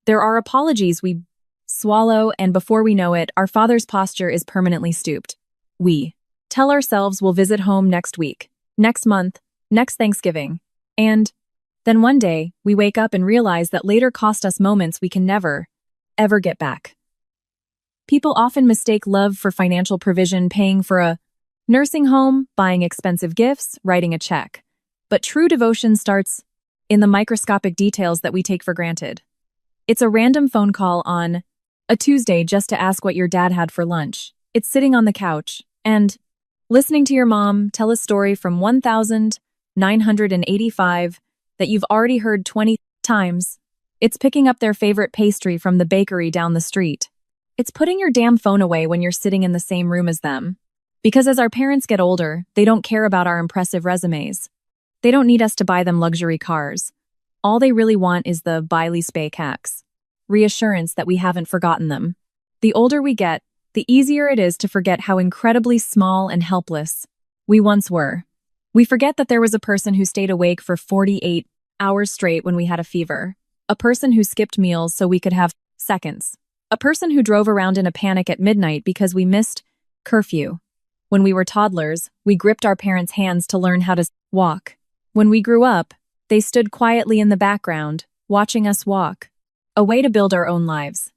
There are apologies we swallow, and before we know it, our father's posture is permanently stooped. We tell ourselves we'll visit home next week, next month, next Thanksgiving. And then one day, we wake up and realize that later cost us moments we can never, ever get back. People often mistake love for financial provision, paying for a nursing home, buying expensive gifts, writing a check. But true devotion starts in the microscopic details that we take for granted. It's a random phone call on a Tuesday just to ask what your dad had for lunch. It's sitting on the couch and listening to your mom tell a story from 1985 that you've already heard 20 times. It's picking up their favorite pastry from the bakery down the street. It's putting your damn phone away when you're sitting in the same room as them. Because as our parents get older, they don't care about our impressive resumes. They don't need us to buy them luxury cars. All they really want is the Biley Spay hacks. Reassurance that we haven't forgotten them. The older we get, the easier it is to forget how incredibly small and helpless we once were. We forget that there was a person who stayed awake for 48 hours straight when we had a fever. A person who skipped meals so we could have seconds. A person who drove around in a panic at midnight because we missed curfew. When we were toddlers, we gripped our parents' hands to learn how to walk. When we grew up, they stood quietly in the background, watching us walk. A way to build our own lives.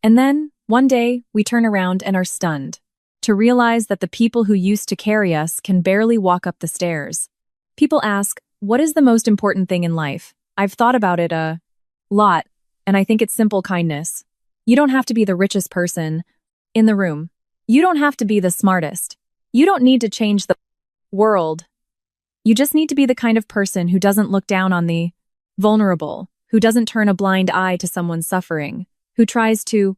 And then, one day, we turn around and are stunned to realize that the people who used to carry us can barely walk up the stairs. People ask, what is the most important thing in life? I've thought about it a lot, and I think it's simple kindness. You don't have to be the richest person in the room. You don't have to be the smartest. You don't need to change the world. You just need to be the kind of person who doesn't look down on the vulnerable, who doesn't turn a blind eye to someone suffering, who tries to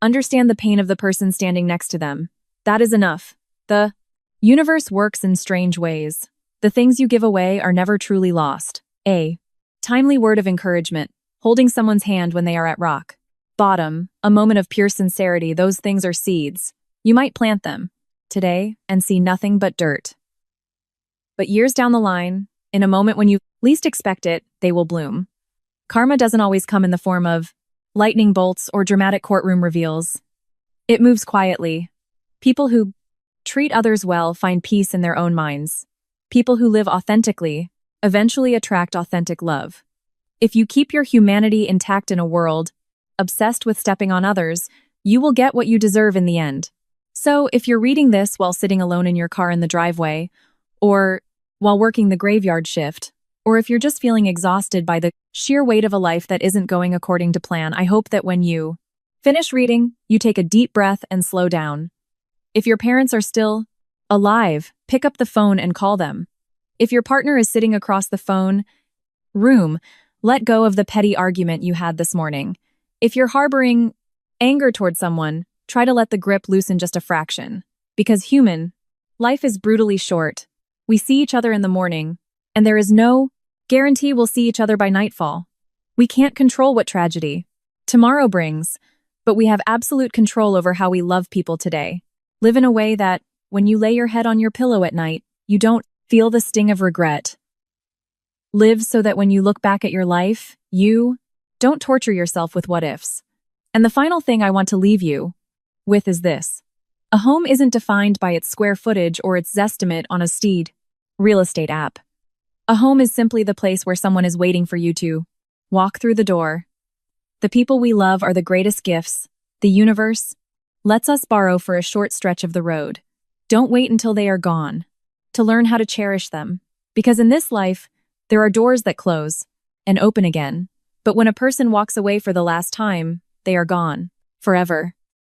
understand the pain of the person standing next to them. That is enough. The universe works in strange ways. The things you give away are never truly lost. A timely word of encouragement, holding someone's hand when they are at rock bottom, a moment of pure sincerity. Those things are seeds. You might plant them today and see nothing but dirt. But years down the line, in a moment when you least expect it, they will bloom. Karma doesn't always come in the form of lightning bolts or dramatic courtroom reveals. It moves quietly. People who treat others well find peace in their own minds. People who live authentically eventually attract authentic love. If you keep your humanity intact in a world obsessed with stepping on others, you will get what you deserve in the end. So, if you're reading this while sitting alone in your car in the driveway, or while working the graveyard shift, or if you're just feeling exhausted by the sheer weight of a life that isn't going according to plan, I hope that when you finish reading, you take a deep breath and slow down. If your parents are still alive, pick up the phone and call them. If your partner is sitting across the phone room, let go of the petty argument you had this morning. If you're harboring anger toward someone, try to let the grip loosen just a fraction. Because life is brutally short. We see each other in the morning, and there is no guarantee we'll see each other by nightfall. We can't control what tragedy tomorrow brings, but we have absolute control over how we love people today. Live in a way that, when you lay your head on your pillow at night, you don't feel the sting of regret. Live so that when you look back at your life, you don't torture yourself with what-ifs. And the final thing I want to leave you with is this. A home isn't defined by its square footage or its zestimate on a Steed real estate app. A home is simply the place where someone is waiting for you to walk through the door. The people we love are the greatest gifts the universe lets us borrow for a short stretch of the road. Don't wait until they are gone to learn how to cherish them. Because in this life, there are doors that close and open again. But when a person walks away for the last time, they are gone forever.